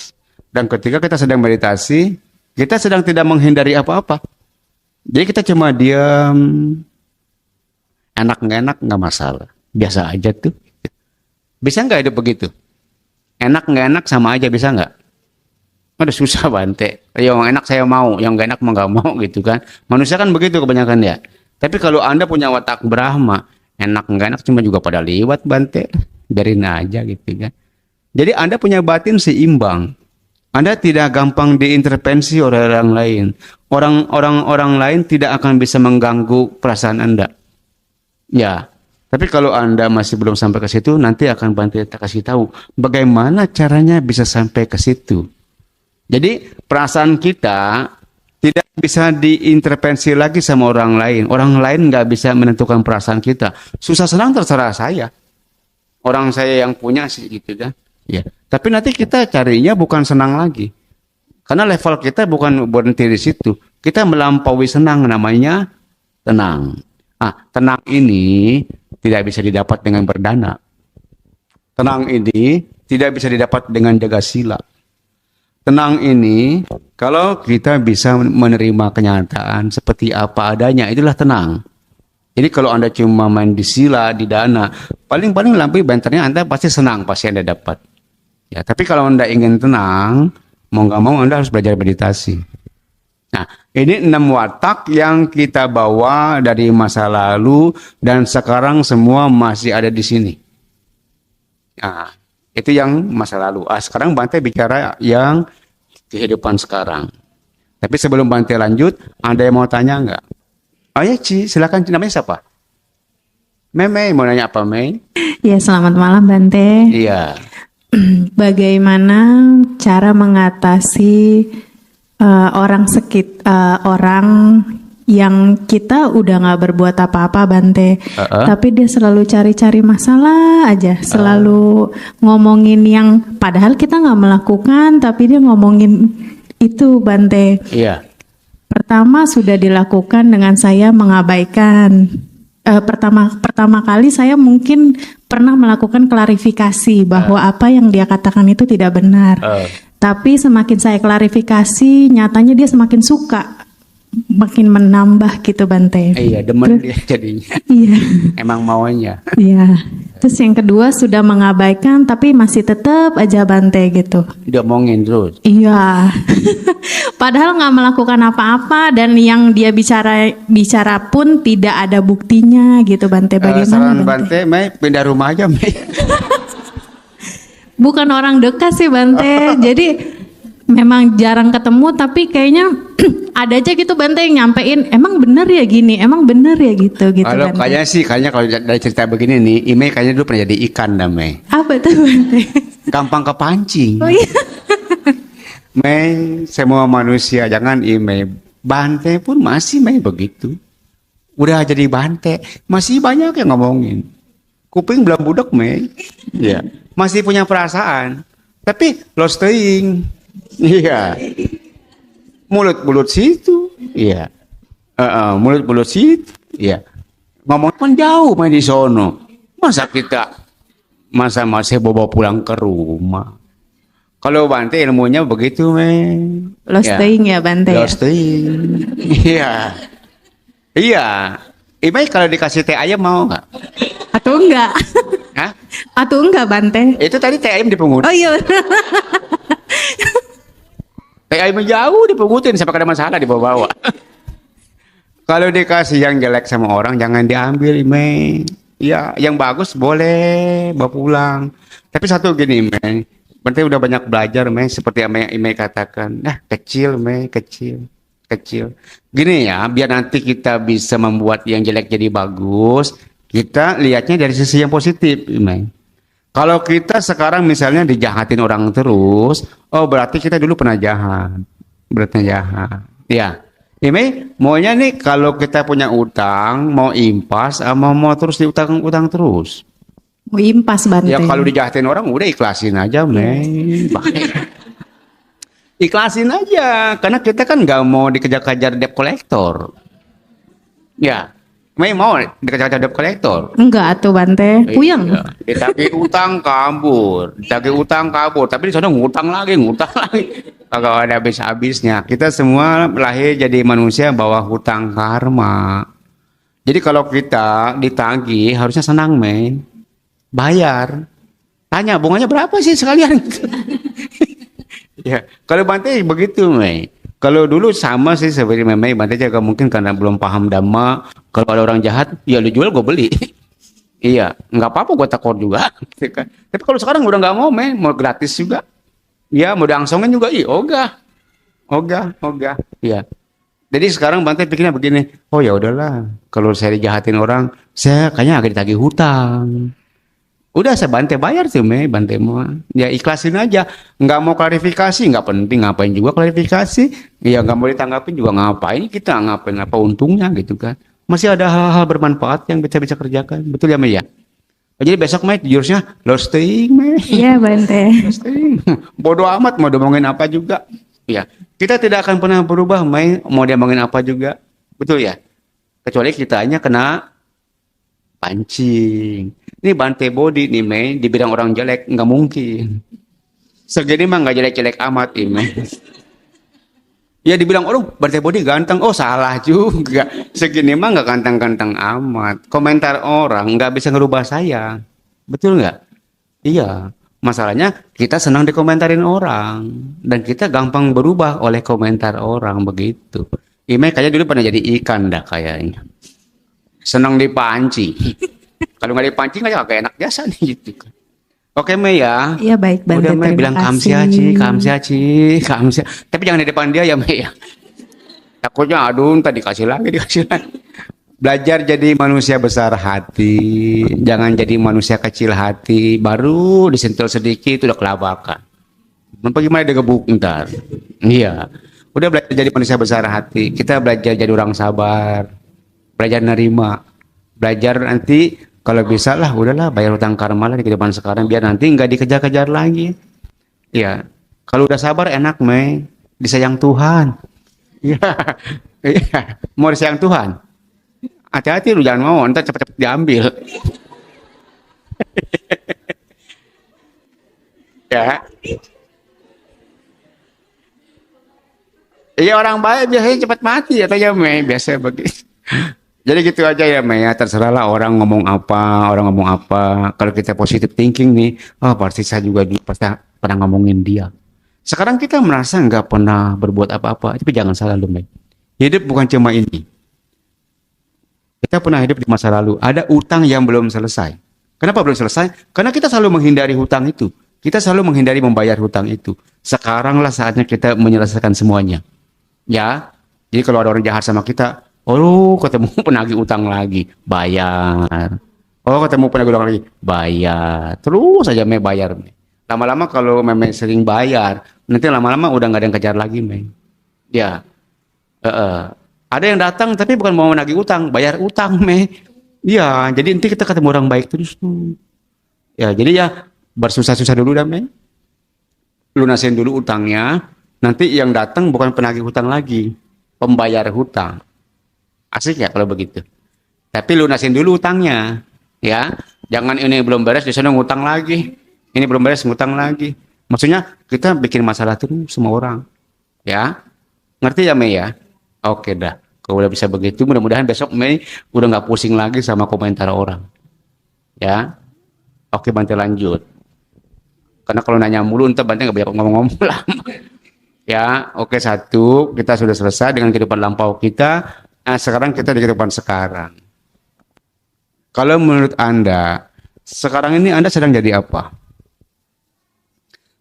Dan ketika kita sedang meditasi, kita sedang tidak menghindari apa-apa. Jadi kita cuma diam, enak nggak enak nggak masalah, biasa aja tuh. Bisa nggak hidup begitu? Enak nggak enak sama aja, bisa nggak? Ada susah Bante. Yang enak saya mau, yang nggak enak mah nggak mau gitu kan. Manusia kan begitu kebanyakan ya. Tapi kalau Anda punya watak Brahma, enak nggak enak cuma juga pada liwat Bante. Biarin aja gitu kan. Jadi Anda punya batin seimbang. Anda tidak gampang diintervensi oleh orang lain. Orang lain tidak akan bisa mengganggu perasaan Anda. Ya. Tapi kalau Anda masih belum sampai ke situ, nanti akan Bante kasih tahu bagaimana caranya bisa sampai ke situ. Jadi perasaan kita tidak bisa diintervensi lagi sama orang lain. Orang lain nggak bisa menentukan perasaan kita. Susah senang terserah saya. Orang saya yang punya sih gitu kan. Ya. Tapi nanti kita carinya bukan senang lagi. Karena level kita bukan berhenti di situ. Kita melampaui senang, namanya tenang. Tenang ini tidak bisa didapat dengan berdana. Tenang ini tidak bisa didapat dengan jaga sila. Tenang ini, kalau kita bisa menerima kenyataan seperti apa adanya, itulah tenang. Jadi kalau Anda cuma main di sila, di dana, paling-paling lampu benternya Anda pasti senang, pasti Anda dapat. Ya, tapi kalau Anda ingin tenang, mau nggak mau Anda harus belajar meditasi. Nah, ini 6 watak yang kita bawa dari masa lalu dan sekarang semua masih ada di sini. Nah, itu yang masa lalu. Sekarang Bante bicara yang kehidupan sekarang. Tapi sebelum Bante lanjut, Anda yang mau tanya nggak? Oh ya Ci, silakan. Namanya siapa? Mei, mau nanya apa Mei? Ya, selamat malam Bante. Iya. Bagaimana cara mengatasi orang yang kita udah nggak berbuat apa-apa Bante, tapi dia selalu cari-cari masalah aja, selalu ngomongin yang padahal kita nggak melakukan, tapi dia ngomongin itu Bante. Iya. Pertama sudah dilakukan dengan saya mengabaikan. Pertama kali saya mungkin pernah melakukan klarifikasi bahwa apa yang dia katakan itu tidak benar. Tapi semakin saya klarifikasi, nyatanya dia semakin suka, makin menambah gitu Bante. Iya, demen dia jadinya. Iya. Emang maunya. Iya. Terus yang kedua sudah mengabaikan, tapi masih tetap aja Bante gitu. Dia omongin terus. Iya. Padahal nggak melakukan apa-apa dan yang dia bicara pun tidak ada buktinya gitu Bante. Bagaimana Saran Bante, Mei pindah rumah aja Mei. Bukan orang dekat sih Bante. Jadi memang jarang ketemu, tapi kayaknya ada aja gitu Bante yang nyampein, emang bener ya gini, emang bener ya gitu Kalau Bante. kayaknya kalau dari cerita begini nih, Ime kayaknya dulu pernah jadi ikan dah Mei. Apa tuh Bante? Gampang kepancing. Oh iya. Mei, semua manusia, jangan Ime. Bante pun masih Mei begitu. Udah jadi Bante, masih banyak yang ngomongin. Kuping belum budak Mei. Iya. Masih punya perasaan. Tapi lost teuing. Iya. Mulut situ. Iya. Mulut situ. Iya. Ngomong kan jauh main di sono. Masa bawa pulang ke rumah. Kalau Bante ilmunya begitu, men. Lost teuing ya Bante. Lost teuing. Iya. Iya. Imai kalau dikasih teh ayam mau nggak? Atau enggak? Hah? Atau enggak Bante? Itu tadi teh ayam dipungut. Oh iya. Teh ayam jauh dipungutin sampai ada masalah dibawa-bawa. Kalau dikasih yang jelek sama orang jangan diambil, Imai. Ya, yang bagus boleh bawa pulang. Tapi satu gini, Imai. Bante udah banyak belajar, Imai. Seperti yang Imai katakan. Kecil, Imai, kecil. Gini ya, biar nanti kita bisa membuat yang jelek jadi bagus, kita lihatnya dari sisi yang positif, Imai. Kalau kita sekarang misalnya dijahatin orang terus, berarti kita dulu pernah jahat. Ya. Imai, maunya nih kalau kita punya utang, mau impas, mau terus diutang terus. Mau impas Bante. Ya kalau dijahatin orang udah ikhlasin aja, Mei. Ikhlasin aja, karena kita kan nggak mau dikejar-kejar debt collector. Ya, Mei mau dikejar-kejar debt collector. Enggak tuh Bante, puyeng. Iya. Ditagih utang kabur, ditagih utang kabur, tapi di sana ngutang lagi, ngutang lagi. Kagak ada habis-habisnya. Kita semua lahir jadi manusia bawa hutang karma. Jadi kalau kita ditagih harusnya senang, men. Bayar. Tanya bunganya berapa sih sekalian? Ya, kalau Bante begitu, Mei. Kalau dulu sama sih seperti Mei, Bante juga mungkin karena belum paham dhamma. Kalau ada orang jahat, ya lu jual gue beli. Iya, nggak apa-apa gue takut juga. Gitu kan. Tapi kalau sekarang udah nggak mau, Mei, mau gratis juga. Ya, mau diangsongin juga, ogah, ogah. Iya. Jadi sekarang Bante pikirnya begini, oh ya udahlah, kalau saya dijahatin orang, saya kayaknya agak ditagih hutang. Udah saya Bante bayar tuh, Mei, Bante mau. Ya ikhlasin aja. Nggak mau klarifikasi, nggak penting. Ngapain juga klarifikasi. Ya nggak mau ditanggapin juga ngapain. Kita ngapain, apa untungnya gitu kan. Masih ada hal-hal bermanfaat yang kita bisa kerjakan. Betul ya, Mei ya? Jadi besok, Mei, jurusnya roasting, Mei. Iya Bante. Roasting. Bodoh amat mau ngomongin apa juga. Ya, kita tidak akan pernah berubah, Mei. Mau dia ngomongin apa juga. Betul ya? Kecuali kita hanya kena pancing. Ini Bante body nih, Mei, dibilang orang jelek nggak mungkin. Segini mah nggak jelek-jelek amat ini, Mei. Ya dibilang orang Bante body ganteng, oh salah juga. Segini mah nggak ganteng-ganteng amat. Komentar orang nggak bisa ngerubah saya, betul nggak? Iya. Masalahnya kita senang dikomentarin orang dan kita gampang berubah oleh komentar orang begitu. Ime kayaknya dulu pernah jadi ikan dah kayaknya. Senang dipancing. Kalau nggak dipancing aja kayak enak biasa nih gitu kan. Oke, Mei ya. Iya baik Bante. Udah, Mei, bilang terima kamsia kasih. kamsia. Tapi jangan di depan dia ya, Mei ya. Takutnya aduh tadi dikasih lagi. Belajar jadi manusia besar hati, jangan jadi manusia kecil hati. Baru disentuh sedikit udah kelabakan. Gimana dia gebuk ntar. Iya. Udah belajar jadi manusia besar hati. Kita belajar jadi orang sabar. Belajar nerima. Belajar nanti kalau bisa lah udahlah bayar hutang karma lah di kehidupan sekarang biar nanti nggak dikejar-kejar lagi. Iya. Kalau udah sabar enak, Mei. Disayang Tuhan. Iya. Iya. Mau disayang Tuhan. Hati-hati lu jangan mau, ntar cepet-cepet diambil. Ya. Iya orang baik biasanya cepat mati atau ya, Mei, biasa begitu. Jadi gitu aja ya, Mei, ya. Terserahlah orang ngomong apa. Kalau kita positive thinking nih, oh pasti saya juga dulu pasti pernah ngomongin dia. Sekarang kita merasa nggak pernah berbuat apa-apa, tapi jangan salah lu, Mei. Hidup bukan cuma ini. Kita pernah hidup di masa lalu, ada utang yang belum selesai. Kenapa belum selesai? Karena kita selalu menghindari hutang itu. Kita selalu menghindari membayar hutang itu. Sekaranglah saatnya kita menyelesaikan semuanya. Ya, jadi kalau ada orang jahat sama kita, oh ketemu penagih utang lagi, bayar. Oh ketemu penagih utang lagi, bayar. Terus aja Mei bayar. Lama-lama kalau Mei sering bayar, nanti lama-lama udah nggak ada yang kejar lagi, Mei. Ya, ada yang datang tapi bukan mau menagih utang, bayar utang, Mei. Iya, jadi nanti kita ketemu orang baik terus tuh. Ya, jadi ya bersusah-susah dulu dah, Mei. Lunasin dulu utangnya. Nanti yang datang bukan penagih hutang lagi, pembayar hutang. Asik ya kalau begitu. Tapi lunasin dulu utangnya, ya. Jangan ini belum beres di sana ngutang lagi. Ini belum beres ngutang lagi. Maksudnya kita bikin masalah terus semua orang, ya. Ngerti ya, Mei ya? Oke dah, kalau udah bisa begitu, mudah-mudahan besok Mei udah nggak pusing lagi sama komentar orang. Ya, oke Bante lanjut. Karena kalau nanya mulu, ntar Bante nggak banyak ngomong-ngomong lama. Ya, oke satu, kita sudah selesai dengan kehidupan lampau kita. Nah, sekarang kita di kehidupan sekarang. Kalau menurut Anda, sekarang ini Anda sedang jadi apa?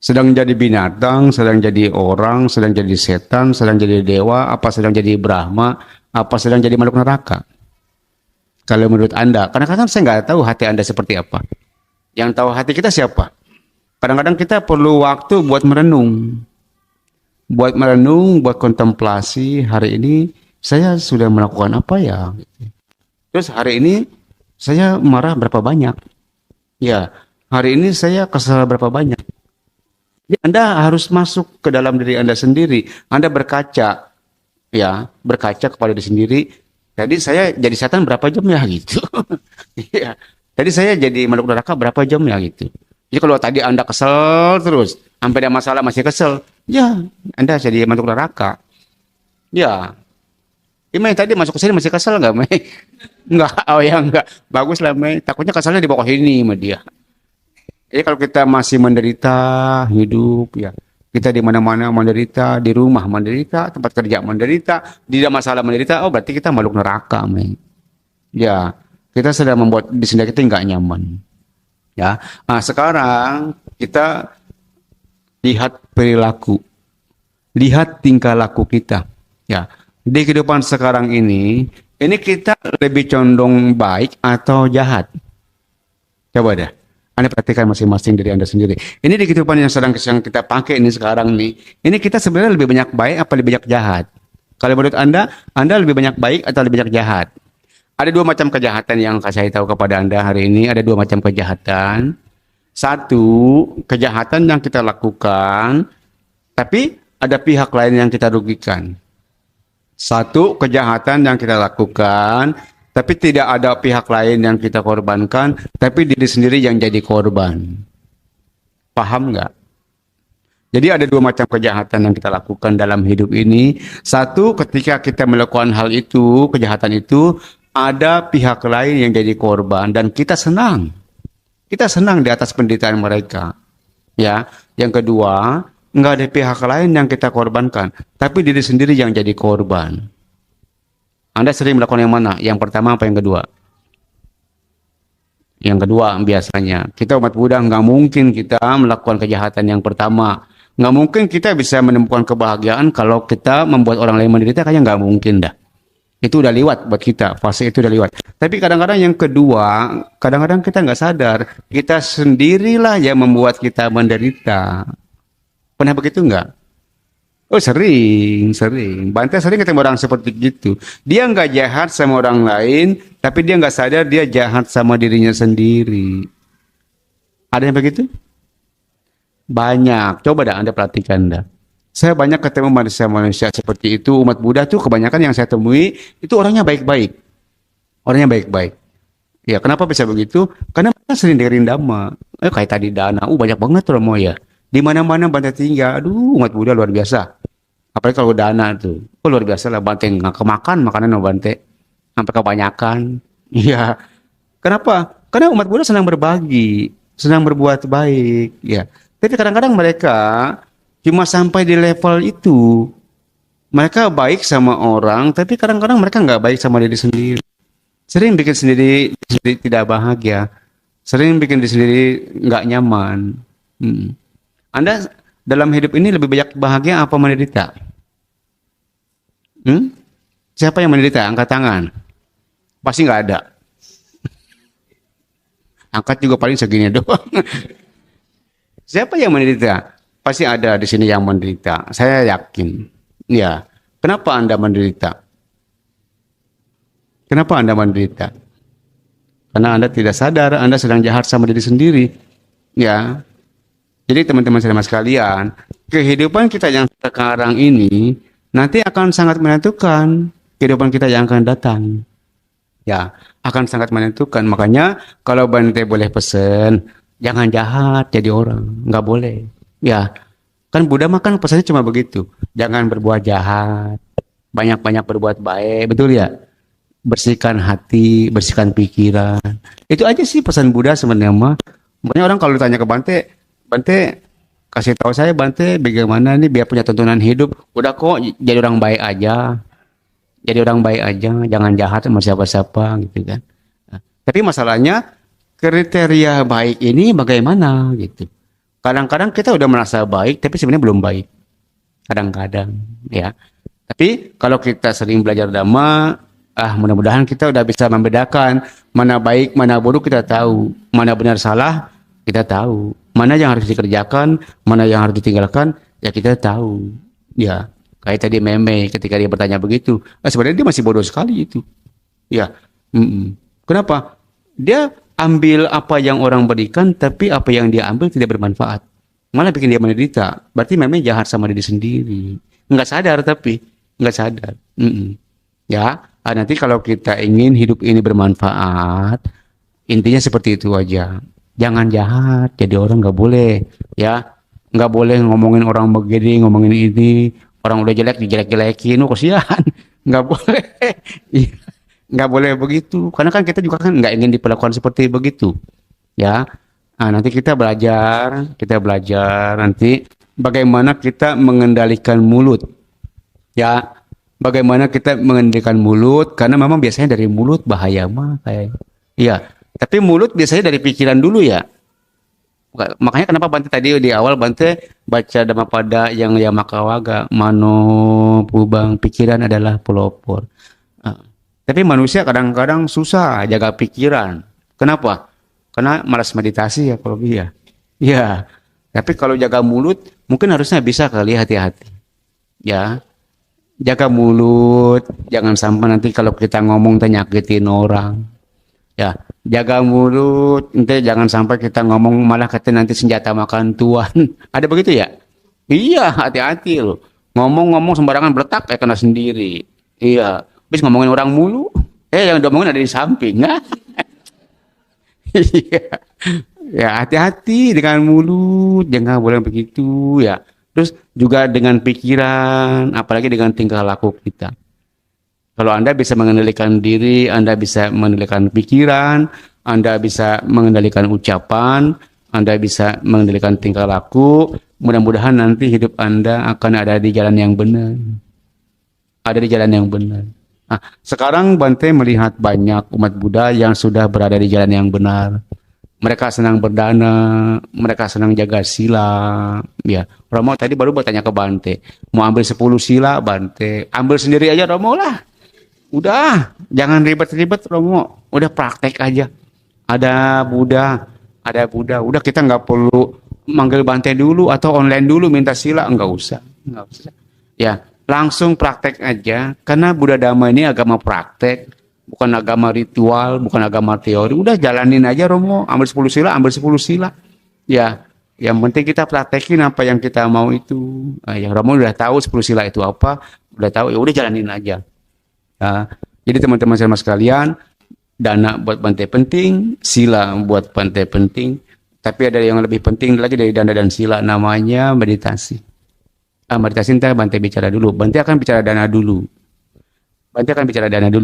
Sedang jadi binatang, sedang jadi orang, sedang jadi setan, sedang jadi dewa, apa sedang jadi Brahma, apa sedang jadi makhluk neraka? Kalau menurut Anda, kadang-kadang saya nggak tahu hati Anda seperti apa. Yang tahu hati kita siapa? Kadang-kadang kita perlu waktu buat merenung. Buat kontemplasi, hari ini saya sudah melakukan apa ya? Terus hari ini saya marah berapa banyak? Ya, hari ini saya kesal berapa banyak? Jadi Anda harus masuk ke dalam diri Anda sendiri. Anda berkaca, ya, berkaca kepada diri sendiri. Tadi saya jadi setan berapa jam ya gitu. Iya. Tadi saya jadi makhluk neraka berapa jam ya gitu. Jadi kalau tadi Anda kesel terus, sampai ada masalah masih kesel, ya Anda jadi makhluk neraka. Ya. Ini tadi masuk ke sini masih kesel nggak, Mei? Nggak, oh ya nggak. Bagus lah, Mei. Takutnya keselnya di bawah ini sama dia. Jadi kalau kita masih menderita hidup, ya kita di mana-mana menderita, di rumah menderita, tempat kerja menderita, tidak masalah menderita, oh berarti kita makhluk neraka, Mei. Ya, kita sedang membuat di sini kita nggak nyaman. Ya, nah sekarang kita lihat perilaku, lihat tingkah laku kita. Ya, di kehidupan sekarang ini kita lebih condong baik atau jahat? Coba deh, Anda perhatikan masing-masing dari Anda sendiri. Ini di kehidupan yang sedang kita pakai ini sekarang nih, ini kita sebenarnya lebih banyak baik apa lebih banyak jahat? Kalau menurut Anda lebih banyak baik atau lebih banyak jahat? Ada dua macam kejahatan yang saya tahu kepada Anda hari ini. Ada dua macam kejahatan. Satu, kejahatan yang kita lakukan, tapi ada pihak lain yang kita rugikan. Satu, kejahatan yang kita lakukan, tapi tidak ada pihak lain yang kita korbankan, tapi diri sendiri yang jadi korban. Paham nggak? Jadi ada dua macam kejahatan yang kita lakukan dalam hidup ini. Satu, ketika kita melakukan hal itu, kejahatan itu, ada pihak lain yang jadi korban dan kita senang. Kita senang di atas penderitaan mereka. Ya, yang kedua, nggak ada pihak lain yang kita korbankan, tapi diri sendiri yang jadi korban. Anda sering melakukan yang mana? Yang pertama apa yang kedua? Yang kedua biasanya. Kita umat Buddha nggak mungkin kita melakukan kejahatan yang pertama. Nggak mungkin kita bisa menemukan kebahagiaan kalau kita membuat orang lain menderita, kayaknya nggak mungkin dah. Itu udah lewat buat kita, fase itu udah lewat. Tapi kadang-kadang yang kedua, kadang-kadang kita nggak sadar, kita sendirilah yang membuat kita menderita. Pernah begitu nggak? Oh sering. Bante sering ketemu orang seperti gitu. Dia nggak jahat sama orang lain, tapi dia nggak sadar dia jahat sama dirinya sendiri. Ada yang begitu? Banyak. Coba dah Anda perhatikan dah. Saya banyak ketemu manusia-manusia seperti itu. Umat Buddha tuh kebanyakan yang saya temui itu orangnya baik-baik. Orangnya baik-baik. Ya, kenapa bisa begitu? Karena mereka sering dengerin dhamma. Kayak tadi Dana, banyak banget Romo ya. Di mana-mana Bante tinggal. Aduh, umat Buddha luar biasa. Apalagi kalau Dana tuh. Luar biasa lah Bante nggak kemakan makanan Bante. Sampai kebanyakan. Iya. Kenapa? Karena umat Buddha senang berbagi, senang berbuat baik, ya. Tapi kadang-kadang mereka cuma sampai di level itu. Mereka baik sama orang, tapi kadang-kadang mereka nggak baik sama diri sendiri. Sering bikin sendiri tidak bahagia. Sering bikin diri sendiri nggak nyaman. Anda dalam hidup ini lebih banyak bahagia apa menderita? Siapa yang menderita? Angkat tangan. Pasti nggak ada. Angkat juga paling segini doang. Siapa yang menderita? Pasti ada di sini yang menderita. Saya yakin. Ya. Kenapa Anda menderita? Kenapa Anda menderita? Karena Anda tidak sadar Anda sedang jahat sama diri sendiri. Ya. Jadi teman-teman sekalian, kehidupan kita yang sekarang ini nanti akan sangat menentukan kehidupan kita yang akan datang. Ya, akan sangat menentukan. Makanya kalau Bante boleh pesen, jangan jahat jadi orang. Nggak boleh. Ya, kan Buddha makan pesannya cuma begitu. Jangan berbuat jahat, banyak-banyak berbuat baik, betul ya? Bersihkan hati, bersihkan pikiran. Itu aja sih pesan Buddha sebenarnya mah. Makanya orang kalau ditanya ke Bante kasih tahu saya Bante bagaimana nih biar punya tuntunan hidup. Udah kok jadi orang baik aja. Jadi orang baik aja, jangan jahat sama siapa-siapa gitu kan. Nah, tapi masalahnya kriteria baik ini bagaimana gitu. Kadang-kadang kita udah merasa baik, tapi sebenarnya belum baik. Kadang-kadang, ya. Tapi kalau kita sering belajar dhamma, mudah-mudahan kita udah bisa membedakan mana baik, mana buruk kita tahu, mana benar salah kita tahu, mana yang harus dikerjakan, mana yang harus ditinggalkan, ya kita tahu. Ya, kayak tadi Meme ketika dia bertanya begitu, sebenarnya dia masih bodoh sekali itu. Ya, kenapa? Dia ambil apa yang orang berikan, tapi apa yang dia ambil tidak bermanfaat. Malah bikin dia menderita. Berarti memang jahat sama diri sendiri. Nggak sadar tapi. Nggak sadar. Ya, Nanti kalau kita ingin hidup ini bermanfaat, intinya seperti itu aja. Jangan jahat, jadi orang nggak boleh, ya. Nggak boleh ngomongin orang begini, ngomongin ini, orang udah jelek dijelek-jelekin, kasihan. Nggak boleh. Iya, nggak boleh begitu. Karena kan kita juga kan nggak ingin diperlakukan seperti begitu, ya. Nanti kita belajar nanti bagaimana kita mengendalikan mulut, ya. Bagaimana kita mengendalikan mulut, karena memang biasanya dari mulut bahaya mah kayak, iya. Tapi mulut biasanya dari pikiran dulu ya. Makanya kenapa Bante tadi di awal Bante baca Dhammapada yang Yamakawaga, mano pubang, pikiran adalah pelopor. Tapi manusia kadang-kadang susah jaga pikiran. Kenapa? Karena malas meditasi ya kalau dia. Ya. Tapi kalau jaga mulut mungkin harusnya bisa kali, hati-hati. Ya. Jaga mulut, jangan sampai nanti kalau kita ngomong nyakitin orang. Ya, jaga mulut, nanti jangan sampai kita ngomong malah kata nanti senjata makan tuan. Ada begitu ya? Iya, hati-hati loh. Ngomong-ngomong sembarangan beletak kayak kena sendiri. Iya, habis ngomongin orang mulu. Yang diomongin ada di samping, nggak? Iya. Ya, hati-hati dengan mulut, jangan boleh begitu ya. Terus juga dengan pikiran, apalagi dengan tingkah laku kita. Kalau Anda bisa mengendalikan diri, Anda bisa mengendalikan pikiran, Anda bisa mengendalikan ucapan, Anda bisa mengendalikan tingkah laku, mudah-mudahan nanti hidup Anda akan ada di jalan yang benar. Ada di jalan yang benar. Sekarang Bante melihat banyak umat Buddha yang sudah berada di jalan yang benar. Mereka senang berdana, mereka senang jaga sila. Ya, Romo tadi baru bertanya ke Bante, mau ambil 10 sila, Bante ambil sendiri aja Romo lah. Udah, jangan ribet-ribet Romo. Udah praktek aja. Ada Buddha. Udah kita nggak perlu manggil Bante dulu atau online dulu minta sila, nggak usah. Ya, langsung praktek aja. Karena Buddha Dhamma ini agama praktek. Bukan agama ritual, bukan agama teori. Udah jalanin aja Romo, ambil 10 sila, ambil 10 sila. Ya, yang penting kita praktekin apa yang kita mau itu. Yang Romo udah tahu 10 sila itu apa, udah tahu, ya udah jalanin aja. Ya, jadi teman-teman sekalian, dana buat Bante penting, sila buat Bante penting, tapi ada yang lebih penting lagi dari dana dan sila, namanya meditasi. Meditasi ntar Bante bicara dulu. Bante akan bicara dana dulu.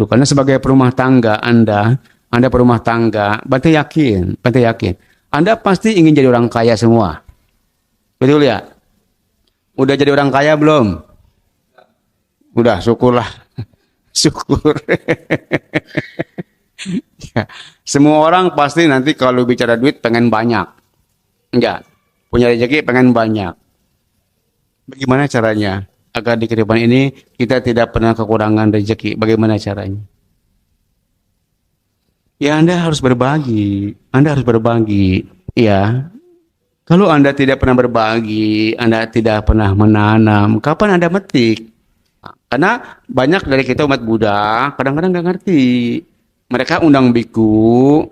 Karena sebagai perumah tangga Anda perumah tangga, Bante yakin, Anda pasti ingin jadi orang kaya semua. Betul ya? Udah jadi orang kaya belum? Udah, syukurlah. Syukur. Ya, semua orang pasti nanti kalau bicara duit pengen banyak. Enggak, punya rezeki pengen banyak. Bagaimana caranya agar di kehidupan ini kita tidak pernah kekurangan rezeki? Bagaimana caranya? Ya, Anda harus berbagi. Ya. Kalau Anda tidak pernah berbagi, Anda tidak pernah menanam, kapan Anda metik? Karena banyak dari kita umat Buddha kadang-kadang nggak ngerti. Mereka undang biku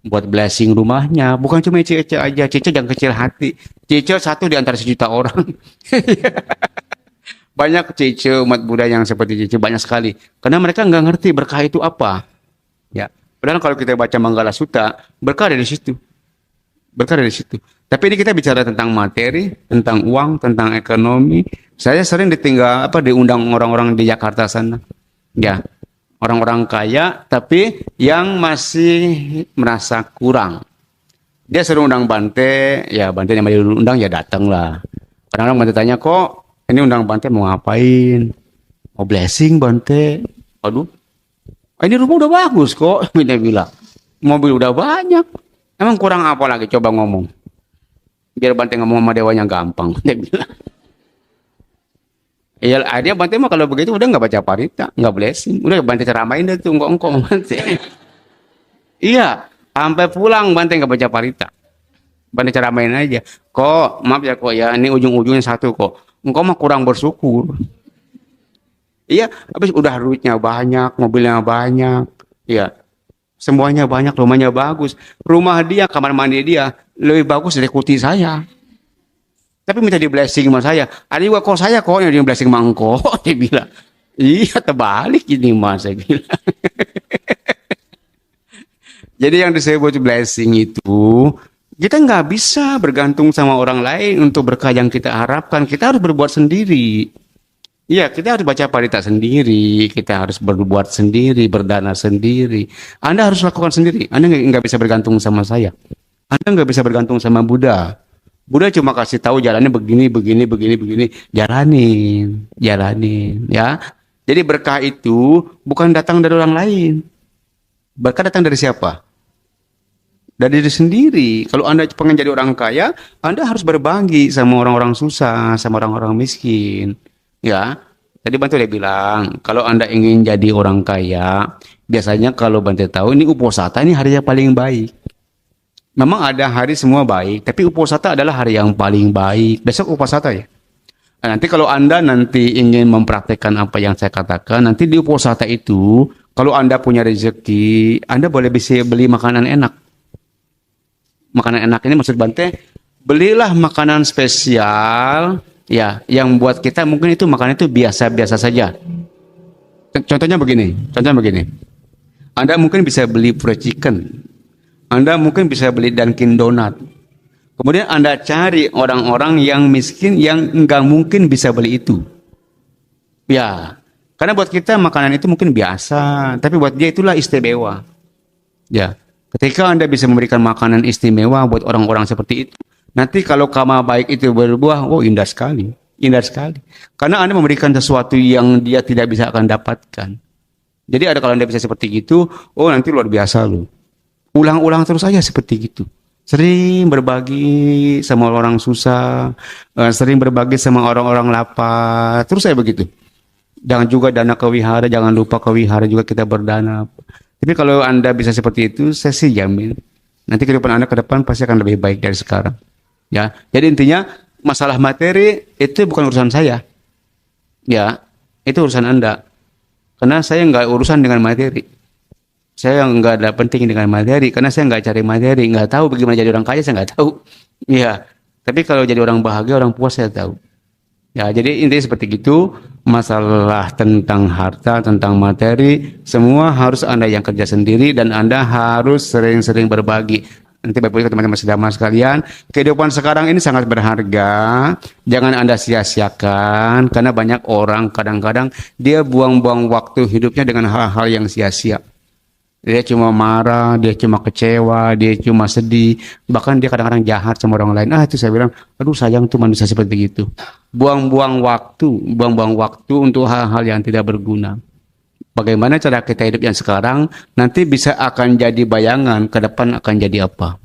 buat blessing rumahnya, bukan cuma Cece aja. Cece jangan kecil hati. Cece satu di antara 1 juta orang. Banyak Cece umat Buddha yang seperti Cece, banyak sekali. Karena mereka nggak ngerti berkah itu apa. Ya, padahal kalau kita baca Manggala Sutta, berkah dari situ. Tapi ini kita bicara tentang materi, tentang uang, tentang ekonomi. Saya sering diundang orang-orang di Jakarta sana. Ya, orang-orang kaya, tapi yang masih merasa kurang. Dia suruh undang Bante, ya Bante yang diundang ya datang lah. Kadang-kadang Bante tanya, kok ini undang Bante mau ngapain? Mau blessing Bante? Aduh, ini rumah udah bagus kok, Bante bilang. Mobil udah banyak. Emang kurang apa lagi? Coba ngomong. Biar Bante ngomong sama dewanya gampang, Bante bilang. Iya, akhirnya Bante mah kalau begitu udah nggak baca parita, nggak blessing. Udah Bante ceramain deh tuh, engkong Bante. Iya, sampai pulang Bante nggak baca parita. Bante ceramain aja. Kok, maaf ya kok ya, ini ujung-ujungnya satu kok. Engkau mah kurang bersyukur. Iya, habis udah duitnya banyak, mobilnya banyak. Iya, semuanya banyak, rumahnya bagus. Rumah dia, kamar mandi dia lebih bagus dari kuti saya. Tapi minta di blessing sama saya. Ada juga kok saya kok yang di blessing sama engkau, dia bilang. Iya, terbalik ini mas, saya bilang. Jadi yang disebut blessing itu, kita nggak bisa bergantung sama orang lain untuk berkah yang kita harapkan. Kita harus berbuat sendiri. Iya, kita harus baca parita sendiri, kita harus berbuat sendiri, berdana sendiri. Anda harus lakukan sendiri. Anda nggak bisa bergantung sama saya. Anda nggak bisa bergantung sama Buddha. Buddha cuma kasih tahu jalannya begini, begini, begini, begini. Jalanin, jalanin, ya. Jadi berkah itu bukan datang dari orang lain. Berkah datang dari siapa? Dari diri sendiri. Kalau Anda pengen jadi orang kaya, Anda harus berbagi sama orang-orang susah, sama orang-orang miskin. Ya, tadi Bante udah bilang, kalau Anda ingin jadi orang kaya, biasanya kalau Bante tahu ini Uposatha ini hari yang paling baik. Memang ada hari semua baik, tapi Uposatha adalah hari yang paling baik. Besok Uposatha ya. Nah, nanti kalau Anda nanti ingin mempraktekkan apa yang saya katakan, nanti di Uposatha itu, kalau Anda punya rezeki, Anda boleh bisa beli makanan enak. Makanan enak ini maksud Bante, belilah makanan spesial, ya, yang buat kita mungkin itu makanan itu biasa-biasa saja. Contohnya begini. Anda mungkin bisa beli fried chicken. Anda mungkin bisa beli Dunkin Donut. Kemudian Anda cari orang-orang yang miskin yang nggak mungkin bisa beli itu. Ya, karena buat kita makanan itu mungkin biasa, tapi buat dia itulah istimewa. Ya, ketika Anda bisa memberikan makanan istimewa buat orang-orang seperti itu, nanti kalau karma baik itu berbuah, oh indah sekali. Indah sekali. Karena Anda memberikan sesuatu yang dia tidak bisa akan dapatkan. Jadi ada kalau Anda bisa seperti itu, oh nanti luar biasa loh. Ulang-ulang terus aja seperti itu. Sering berbagi sama orang susah, sering berbagi sama orang-orang lapar. Terus saya begitu. Jangan juga dana ke wihara, jangan lupa ke wihara juga kita berdana. Tapi kalau Anda bisa seperti itu, saya sih jamin. Nanti kehidupan Anda ke depan pasti akan lebih baik dari sekarang. Ya, jadi intinya masalah materi itu bukan urusan saya. Ya, itu urusan Anda. Karena saya nggak urusan dengan materi. Saya nggak ada penting dengan materi, karena saya nggak cari materi, nggak tahu bagaimana jadi orang kaya, saya nggak tahu. Iya, tapi kalau jadi orang bahagia, orang puas saya tahu. Ya, jadi intinya seperti itu. Masalah tentang harta, tentang materi, semua harus Anda yang kerja sendiri dan Anda harus sering-sering berbagi. Nanti Bapak Ibu teman-teman sedama sekalian, kehidupan sekarang ini sangat berharga. Jangan Anda sia-siakan, karena banyak orang kadang-kadang dia buang-buang waktu hidupnya dengan hal-hal yang sia-sia. Dia cuma marah, dia cuma kecewa, dia cuma sedih, bahkan dia kadang-kadang jahat sama orang lain. Itu saya bilang, aduh sayang tuh manusia seperti itu. Buang-buang waktu untuk hal-hal yang tidak berguna. Bagaimana cara kita hidup yang sekarang, nanti bisa akan jadi bayangan, ke depan akan jadi apa.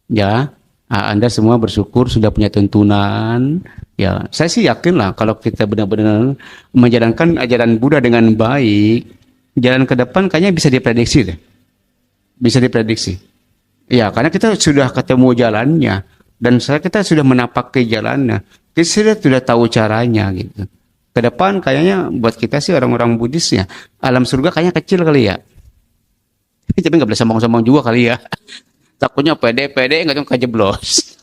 Ya, Anda semua bersyukur sudah punya tuntunan. Ya, saya sih yakin lah kalau kita benar-benar menjalankan ajaran Buddha dengan baik, jalan ke depan kayaknya bisa diprediksi deh. Bisa diprediksi. Ya, karena kita sudah ketemu jalannya dan kita sudah menapaki jalannya. Kita sudah tahu caranya gitu. Ke depan kayaknya buat kita sih orang-orang Buddhis ya, alam surga kayaknya kecil kali ya. Tapi nggak boleh sombong-sombong juga kali ya. Takutnya pede-pede nggak tahu kejeblos.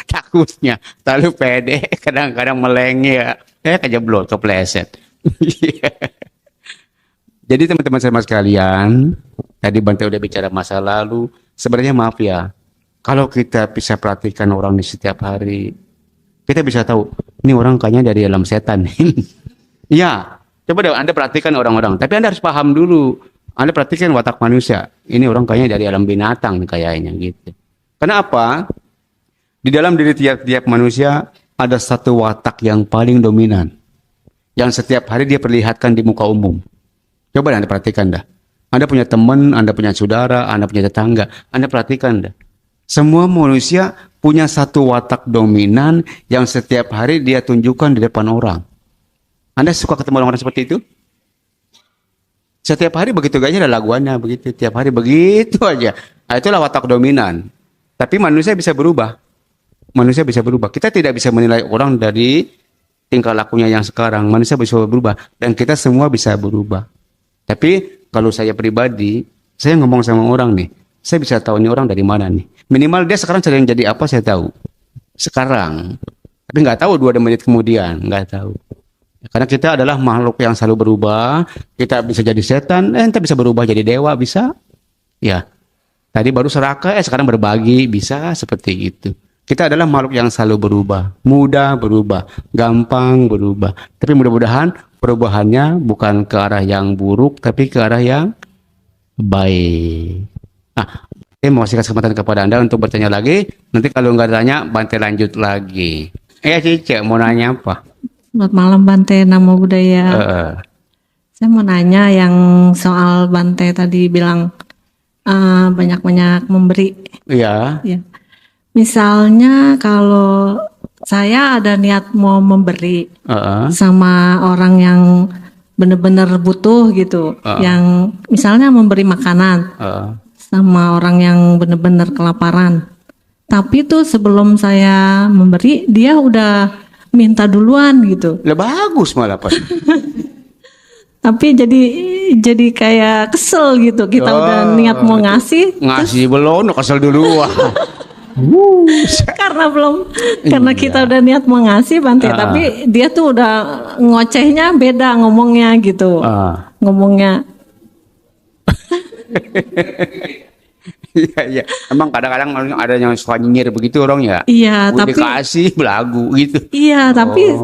Takutnya terlalu pede, kadang-kadang meleng ya. Kejeblos, kepleset. Jadi teman-teman sama sekalian, tadi Bante udah bicara masa lalu. Sebenarnya maaf ya, kalau kita bisa perhatikan orang di setiap hari, kita bisa tahu, ini orang kayaknya dari alam setan. Ya, coba deh Anda perhatikan orang-orang. Tapi Anda harus paham dulu. Anda perhatikan watak manusia. Ini orang kayaknya dari alam binatang kayaknya gitu. Kenapa? Di dalam diri tiap-tiap manusia ada satu watak yang paling dominan. Yang setiap hari dia perlihatkan di muka umum. Coba Anda perhatikan dah. Anda punya teman, Anda punya saudara, Anda punya tetangga. Anda perhatikan dah. Semua manusia punya satu watak dominan yang setiap hari dia tunjukkan di depan orang. Anda suka ketemu orang-orang seperti itu? Setiap hari begitu gayanya ada laguannya begitu. Tiap hari begitu aja. Itulah watak dominan. Tapi manusia bisa berubah. Manusia bisa berubah. Kita tidak bisa menilai orang dari tingkah lakunya yang sekarang. Manusia bisa berubah. Dan kita semua bisa berubah. Tapi kalau saya pribadi, saya ngomong sama orang nih, saya bisa tahu ini orang dari mana nih. Minimal dia sekarang sedang jadi apa saya tahu. Sekarang. Tapi nggak tahu 2 menit kemudian, nggak tahu. Karena kita adalah makhluk yang selalu berubah. Kita bisa jadi setan, kita bisa berubah jadi dewa, bisa. Ya. Tadi baru serakah, sekarang berbagi, bisa seperti itu. Kita adalah makhluk yang selalu berubah, mudah berubah, gampang berubah. Tapi mudah-mudahan perubahannya bukan ke arah yang buruk, tapi ke arah yang baik. Nah, saya mau kasih kesempatan kepada Anda untuk bertanya lagi. Nanti kalau nggak tanya, Bante lanjut lagi. Cice, mau nanya apa? Selamat malam Bante, Namo Buddhaya. Saya mau nanya yang soal Bante tadi bilang banyak-banyak memberi. Iya. Ya. Misalnya kalau saya ada niat mau memberi sama orang yang benar-benar butuh gitu, yang misalnya memberi makanan sama orang yang benar-benar kelaparan. Tapi tuh sebelum saya memberi, dia udah minta duluan gitu. Lah bagus malah Pak. Tapi jadi kayak kesel gitu. Kita udah niat mau ngasih belum, kesel duluan. karena kita udah niat mau ngasih Bante, tapi dia tuh udah ngocehnya beda ngomongnya gitu. Ngomongnya. Iya. Emang kadang-kadang ada yang suka nyinyir begitu orang ya. Iya, udah tapi dikasih belagu gitu. Iya, tapi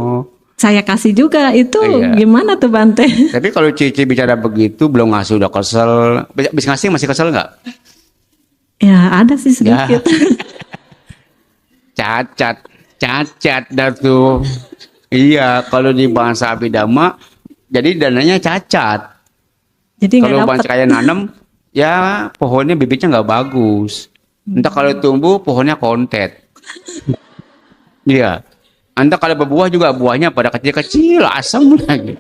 saya kasih juga itu gimana tuh Bante? Tapi kalau Cici bicara begitu belum ngasih udah kesel. Bisa ngasih masih kesel nggak? Ya ada sih sedikit. Ya. Cacat dah tuh. Iya, kalau di bahasa Abhidhamma jadi dananya cacat. Jadi kalau bahasa kayak nanam, ya pohonnya bibitnya nggak bagus. Entah kalau tumbuh pohonnya kontet. Iya. Entah kalau berbuah juga buahnya pada kecil-kecil, asam lagi.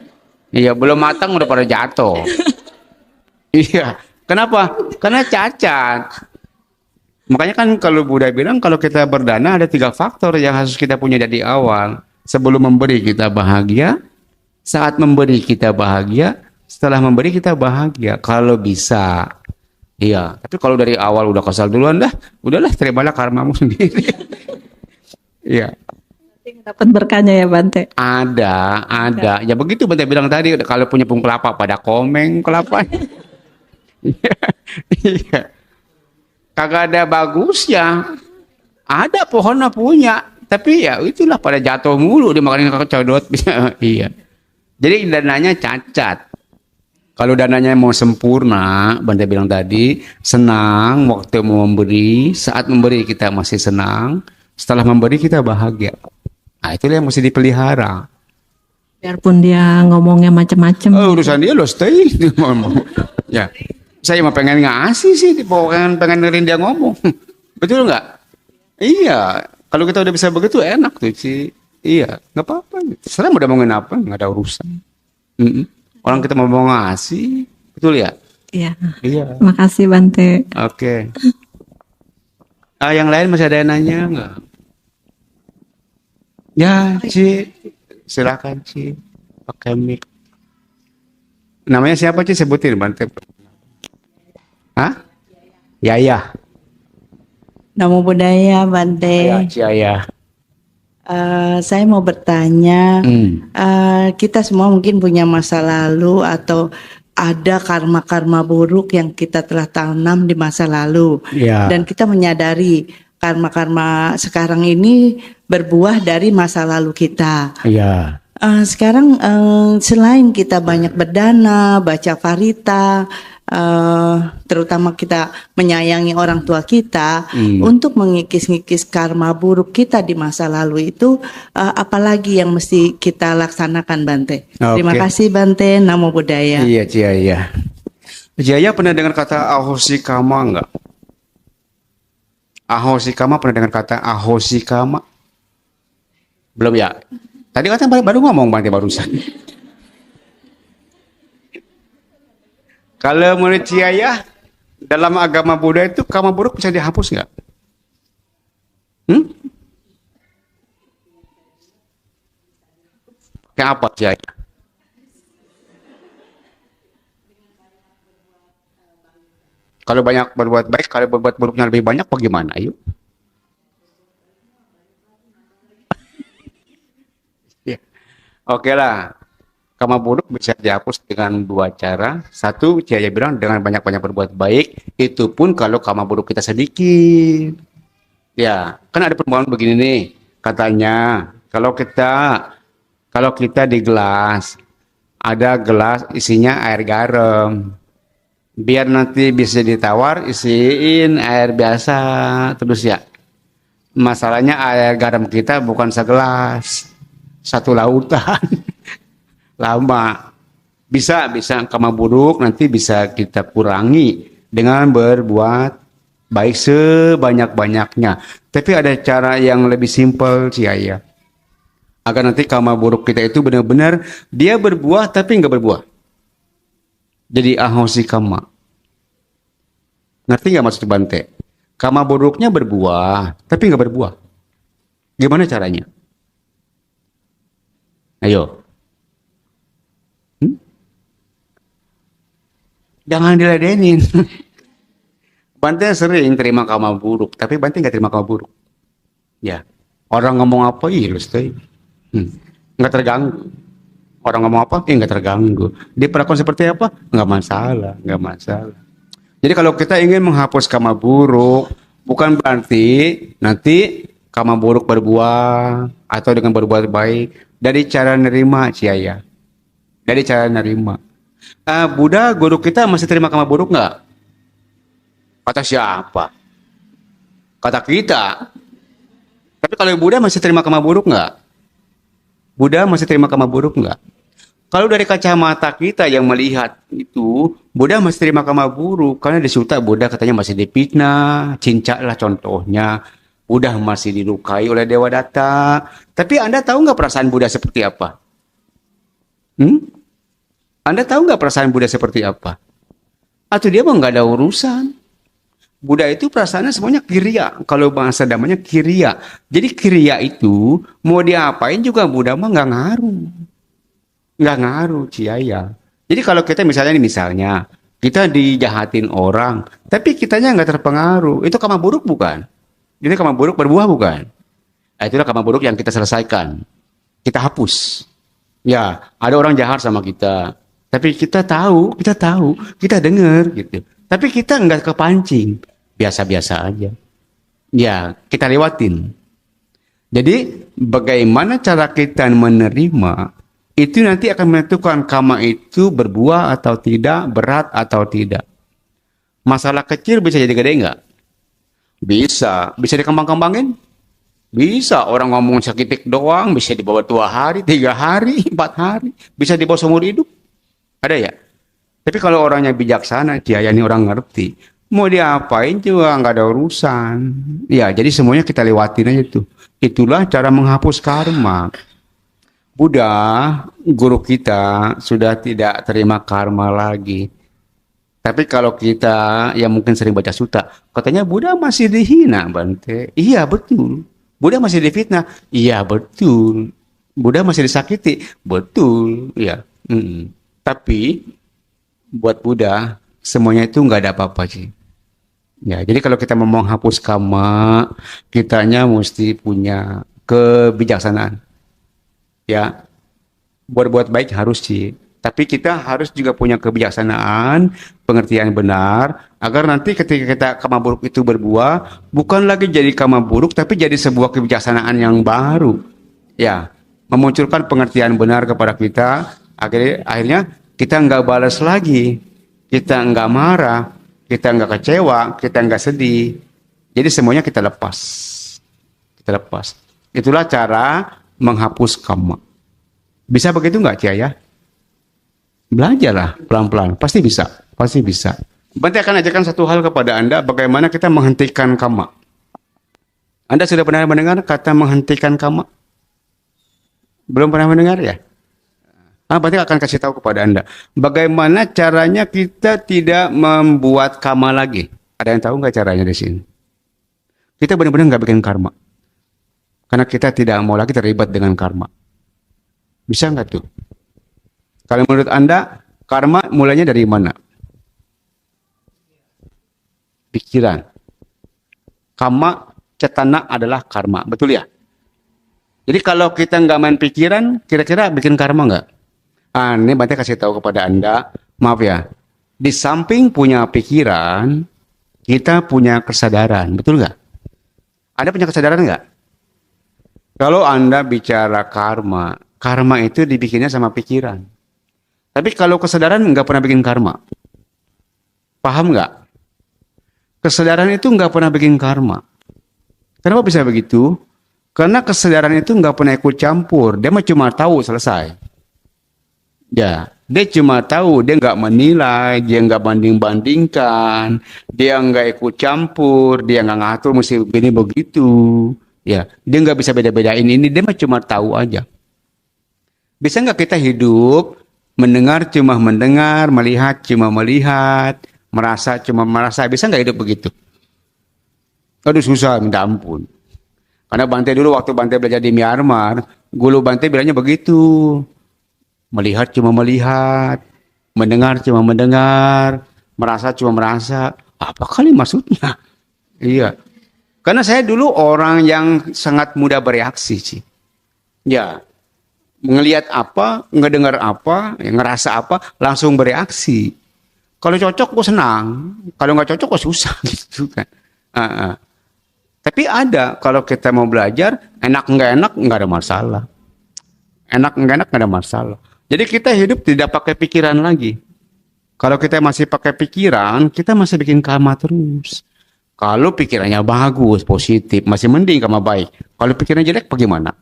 Iya, belum matang udah pada jatuh. Iya. Kenapa? Karena cacat. Makanya kan kalau Buddha bilang kalau kita berdana ada 3 faktor yang harus kita punya dari awal. Sebelum memberi kita bahagia, saat memberi kita bahagia, setelah memberi kita bahagia. Kalau bisa. Iya, tapi kalau dari awal udah kesal duluan udahlah terimalah karmamu sendiri. Iya. Dapat berkahnya ya Bante. Ada. Ya begitu Bante bilang tadi, kalau punya pohon kelapa pada komeng kelapa. Iya. Kagak ada bagusnya. Ada pohonnya punya, tapi ya itulah pada jatuh mulu dimakanin kecodot. Iya. Jadi dananya cacat. Kalau dananya mau sempurna, Bante bilang tadi, senang waktu mau memberi, saat memberi kita masih senang, setelah memberi kita bahagia. Nah, itulah yang mesti dipelihara. Biarpun dia ngomongnya macam-macam. Urusan dia lo stay. Ya, saya mah pengen ngasih sih, pengen dengerin dia ngomong. Betul nggak? Iya. Kalau kita udah bisa begitu enak tuh sih. Iya, nggak apa-apa. Sekarang udah ngomongin apa? Nggak ada urusan. Orang kita mau ngasih, betul ya? Iya. Iya. Makasih Bante. Oke. Yang lain masih ada yang nanya nggak? Ya, Ci. Silakan, Ci. Pakai mic. Namanya siapa, Ci? Sebutin, Bante. Hah? Yaya. Namo Buddhaya Bante. Ya, Ci Yaya. Saya mau bertanya, kita semua mungkin punya masa lalu atau ada karma-karma buruk yang kita telah tanam di masa lalu, dan kita menyadari karma-karma sekarang ini berbuah dari masa lalu kita. Sekarang selain kita banyak berdana, baca varita, terutama kita menyayangi orang tua kita, untuk mengikis-ngikis karma buruk kita di masa lalu itu, apalagi yang mesti kita laksanakan Bante? Terima kasih Bante, Namo Buddhaya. Iya, Ciaya. Ciaya pernah dengar kata ahosikama enggak? Ahosikama, pernah dengar kata ahosikama? Belum ya? Tadi katanya baru ngomong Bante barusan. Kalau menurut Ciaya, dalam agama Buddha itu karma buruk bisa dihapus nggak? Kayak apa Ciaya? Kalau banyak berbuat baik, kalau berbuat buruknya lebih banyak, bagaimana? Ayo. Ya. Oke lah. Karma buruk bisa dihapus dengan dua cara. Satu, Cahaya bilang dengan banyak-banyak berbuat baik. Itu pun kalau karma buruk kita sedikit. Ya, kan ada permohonan begini nih. Katanya, kalau kita di gelas, ada gelas isinya air garam. Biar nanti bisa ditawar, isiin air biasa terus ya. Masalahnya air garam kita bukan segelas, satu lautan. Lama. Bisa karma buruk nanti bisa kita kurangi dengan berbuat baik sebanyak-banyaknya. Tapi ada cara yang lebih simpel sih ya. Agar nanti karma buruk kita itu benar-benar dia berbuah tapi nggak berbuah. Jadi ahosi karma. Ngerti nggak maksud Bante? Karma buruknya berbuah tapi nggak berbuah. Gimana caranya? Ayo. Jangan diladenin. Bante sering terima karma buruk, tapi Bante nggak terima karma buruk. Ya, orang ngomong apa, lu stay. Nggak terganggu. Orang ngomong apa, nggak terganggu. Diperlakukan seperti apa, nggak masalah. Jadi kalau kita ingin menghapus karma buruk, bukan berarti nanti karma buruk berbuah atau dengan berbuat baik dari cara nerima, Ciaya. Dari cara nerima. Buddha guru kita masih terima karma buruk nggak? Kata siapa? Kata kita. Tapi kalau Buddha masih terima karma buruk nggak? Buddha masih terima karma buruk nggak? Kalau dari kacamata kita yang melihat itu, Buddha masih terima karma buruk. Karena di Sutta Buddha katanya masih dipitnah, cincak lah contohnya. Buddha masih dilukai oleh Dewa Datta. Tapi Anda tahu nggak perasaan Buddha seperti apa? Anda tahu nggak perasaan Buddha seperti apa? Atau dia mah nggak ada urusan? Buddha itu perasaannya semuanya kiriya. Kalau bahasa damanya kiriya. Jadi kiriya itu mau diapain juga Buddha mah nggak ngaruh. Nggak ngaruh, Ciaya. Jadi kalau kita misalnya kita dijahatin orang, tapi kitanya nggak terpengaruh. Itu karma buruk bukan? Ini karma buruk berbuah bukan? Itulah karma buruk yang kita selesaikan. Kita hapus. Ya, ada orang jahat sama kita. Tapi kita tahu, kita dengar gitu. Tapi kita nggak kepancing, biasa-biasa aja. Ya, kita lewatin. Jadi, bagaimana cara kita menerima, itu nanti akan menentukan karma itu berbuah atau tidak, berat atau tidak. Masalah kecil bisa jadi gede nggak? Bisa dikembang-kembangin? Bisa, orang ngomong sekitik doang, bisa dibawa 2 hari, 3 hari, 4 hari, bisa dibawa seumur hidup. Ada ya? Tapi kalau orangnya bijaksana, dia ini orang ngerti. Mau diapain juga nggak ada urusan. Ya, jadi semuanya kita lewatin aja tuh. Itulah cara menghapus karma. Buddha, guru kita, sudah tidak terima karma lagi. Tapi kalau kita yang mungkin sering baca sutta, katanya Buddha masih dihina, Bante. Iya, betul. Buddha masih difitnah. Iya, betul. Buddha masih disakiti. Betul. Ya. Tapi buat Buddha semuanya itu nggak ada apa-apa sih. Ya, jadi kalau kita mau menghapus karma, kitanya mesti punya kebijaksanaan. Ya, buat baik harus sih. Tapi kita harus juga punya kebijaksanaan, pengertian benar, agar nanti ketika kita karma buruk itu berbuah, bukan lagi jadi karma buruk, tapi jadi sebuah kebijaksanaan yang baru. Ya, memunculkan pengertian benar kepada kita. Akhirnya kita nggak balas lagi, kita nggak marah, kita nggak kecewa, kita nggak sedih. Jadi semuanya kita lepas. Itulah cara menghapus karma. Bisa begitu nggak, Ciaya? Belajarlah pelan-pelan, pasti bisa. Bante akan ajarkan satu hal kepada Anda, bagaimana kita menghentikan karma. Anda sudah pernah mendengar kata menghentikan karma? Belum pernah mendengar ya? Bante akan kasih tahu kepada Anda, bagaimana caranya kita tidak membuat karma lagi. Ada yang tahu nggak caranya di sini? Kita benar-benar nggak bikin karma, karena kita tidak mau lagi terlibat dengan karma. Bisa nggak tuh? Kalau menurut Anda, karma mulainya dari mana? Pikiran. Kama cetana adalah karma, betul ya? Jadi kalau kita nggak main pikiran, kira-kira bikin karma nggak? Ini Bante kasih tahu kepada Anda, maaf ya, di samping punya pikiran, kita punya kesadaran, betul nggak? Anda punya kesadaran nggak? Kalau Anda bicara karma, karma itu dibikinnya sama pikiran. Tapi kalau kesadaran nggak pernah bikin karma. Paham nggak? Kesadaran itu nggak pernah bikin karma. Kenapa bisa begitu? Karena kesadaran itu nggak pernah ikut campur. Dia cuma tahu, selesai. Ya, dia cuma tahu, dia nggak menilai, dia nggak banding-bandingkan, dia nggak ikut campur, dia nggak ngatur mesti begini begitu. Ya, dia nggak bisa beda-bedain ini, dia cuma tahu aja. Bisa nggak kita hidup mendengar cuma mendengar, melihat cuma melihat, merasa cuma merasa? Bisa nggak hidup begitu? Aduh susah, minta ampun. Karena Bante dulu waktu Bante belajar di Myanmar, guru Bante bilangnya begitu. Melihat cuma melihat, mendengar cuma mendengar, merasa cuma merasa. Apa kali maksudnya? Iya. Karena saya dulu orang yang sangat mudah bereaksi sih. Ya, ngelihat apa, ngedengar apa, ngerasa apa, langsung bereaksi. Kalau cocok gue senang, kalau nggak cocok gue susah gitu kan. Tapi ada, kalau kita mau belajar, enak nggak ada masalah. Enak nggak ada masalah. Jadi kita hidup tidak pakai pikiran lagi. Kalau kita masih pakai pikiran, kita masih bikin karma terus. Kalau pikirannya bagus, positif, masih mending karma baik. Kalau pikirannya jelek, bagaimana?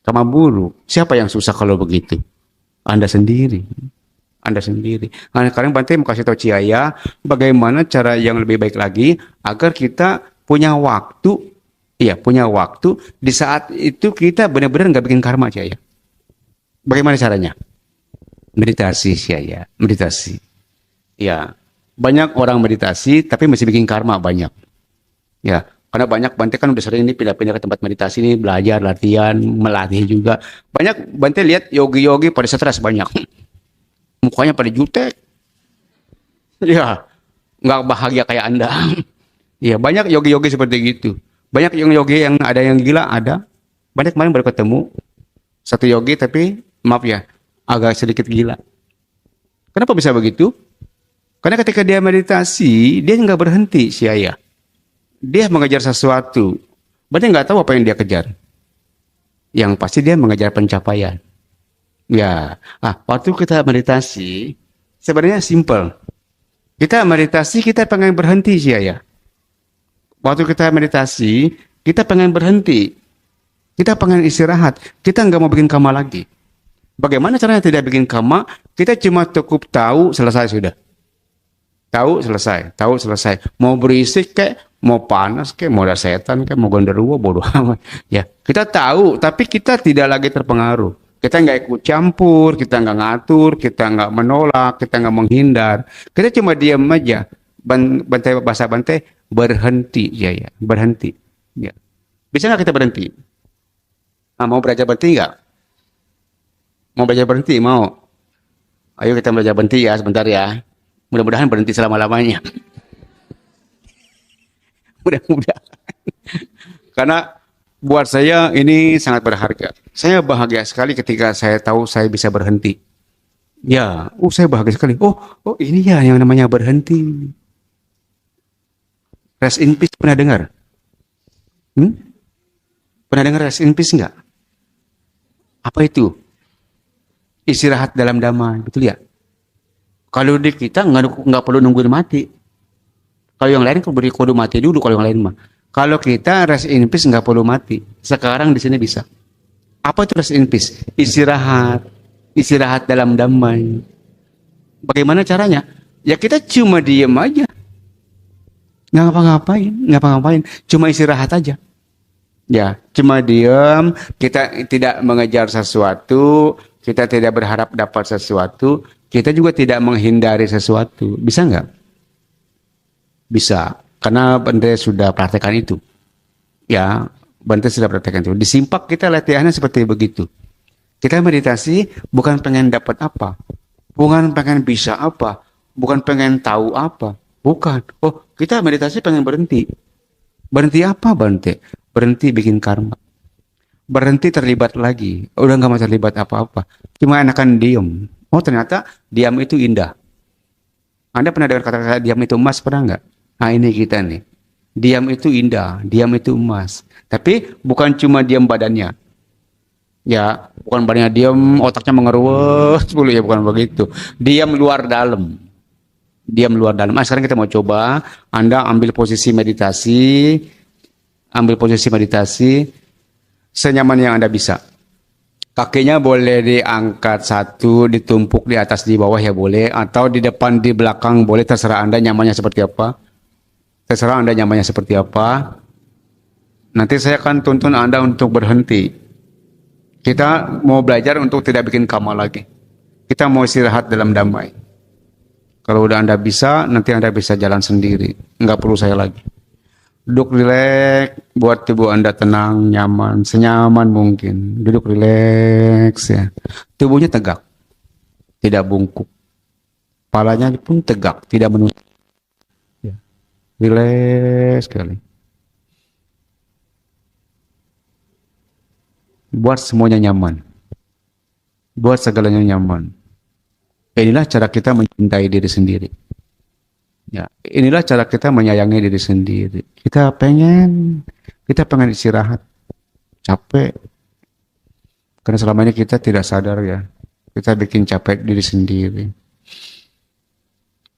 Karma buruk. Siapa yang susah kalau begitu? Anda sendiri. Anda sendiri. Nah, sekarang Bante mau kasih tahu Ciaya bagaimana cara yang lebih baik lagi agar kita punya waktu, punya waktu di saat itu kita benar-benar nggak bikin karma, Ciaya. Bagaimana caranya? Meditasi, Ciaya. Meditasi. Ya, banyak orang meditasi tapi masih bikin karma banyak. Ya, karena banyak Bante kan udah sering ini pindah-pindah ke tempat meditasi ini, belajar, latihan, melatih juga. Banyak Bante lihat yogi-yogi pada stres banyak. Mukanya pada jutek. Ya, nggak bahagia kayak Anda. Ya, banyak yogi-yogi seperti gitu. Banyak yogi yang ada yang gila, ada. Banyak kemarin baru ketemu satu yogi tapi maaf ya, agak sedikit gila. Kenapa bisa begitu? Karena ketika dia meditasi, dia nggak berhenti, Ciaya. Dia mengejar sesuatu. Berarti nggak tahu apa yang dia kejar. Yang pasti dia mengejar pencapaian. Ya, waktu kita meditasi, sebenarnya simple. Kita meditasi, kita pengen berhenti, Ciaya. Waktu kita meditasi, kita pengen berhenti. Kita pengen istirahat. Kita nggak mau bikin karma lagi. Bagaimana caranya tidak bikin karma? Kita cuma cukup tahu, selesai sudah. Tahu, selesai. Tahu, selesai. Mau berisik kayak, mau panas kayak, mau ada setan kayak, mau gondoruo, bodoh amat. Ya, kita tahu, tapi kita tidak lagi terpengaruh. Kita nggak ikut campur, kita nggak ngatur, kita nggak menolak, kita nggak menghindar. Kita cuma diam aja. Bahasa Bante, berhenti, ya, berhenti. Ya. Bisa nggak kita berhenti? Mau belajar berhenti nggak? Mau belajar berhenti? Mau? Ayo kita belajar berhenti ya, sebentar ya. Mudah-mudahan berhenti selama-lamanya. Mudah-mudahan. Karena buat saya ini sangat berharga. Saya bahagia sekali ketika saya tahu saya bisa berhenti. Ya, saya bahagia sekali. Oh ini ya yang namanya berhenti. Rest in peace pernah dengar? Pernah dengar rest in peace enggak? Apa itu? Istirahat dalam damai, betul ya? Kalau di kita nggak perlu nungguin mati. Kalau yang lain beri kode mati dulu, kalau yang lain mah. Kalau kita rest in peace nggak perlu mati. Sekarang di sini bisa. Apa itu rest in peace? Istirahat dalam damai. Bagaimana caranya? Ya kita cuma diem aja. Nggak ngapa-ngapain. Cuma istirahat aja. Ya, cuma diem. Kita tidak mengejar sesuatu. Kita tidak berharap dapat sesuatu. Kita juga tidak menghindari sesuatu. Bisa nggak? Bisa. Karena Bante sudah praktekkan itu. Ya, Bante sudah praktekkan itu. Di Simpak kita latihannya seperti begitu. Kita meditasi bukan pengen dapat apa. Bukan pengen bisa apa. Bukan pengen tahu apa. Bukan. Oh, kita meditasi pengen berhenti. Berhenti apa, Bante? Berhenti bikin karma. berhenti terlibat lagi. Udah nggak mau terlibat apa-apa. Cuma enakan diem. Oh ternyata diam itu indah. Anda pernah dengar kata-kata diam itu emas, pernah nggak? Nah ini kita nih. Diam itu indah, diam itu emas. Tapi bukan cuma diam badannya. Ya, bukan badannya diam, otaknya mengeruwet, ya bukan begitu. Diam luar dalam. Diam luar dalam. Sekarang kita mau coba, Anda ambil posisi meditasi, senyaman yang Anda bisa. Kakinya boleh diangkat satu, ditumpuk di atas di bawah ya boleh, atau di depan di belakang boleh, terserah Anda nyamannya seperti apa. Terserah Anda nyamannya seperti apa. Nanti saya akan tuntun Anda untuk berhenti. Kita mau belajar untuk tidak bikin kama lagi. Kita mau istirahat dalam damai. Kalau udah Anda bisa, nanti Anda bisa jalan sendiri. Nggak perlu saya lagi. Duduk rileks, buat tubuh Anda tenang, nyaman, senyaman mungkin. Duduk rileks ya. Tubuhnya tegak, tidak bungkuk. Kepalanya pun tegak, tidak menunduk. Ya. Rileks sekali. Buat semuanya nyaman. Buat segalanya nyaman. Inilah cara kita mencintai diri sendiri. Ya, inilah cara kita menyayangi diri sendiri. Kita pengen istirahat, capek. Karena selama ini kita tidak sadar ya, kita bikin capek diri sendiri.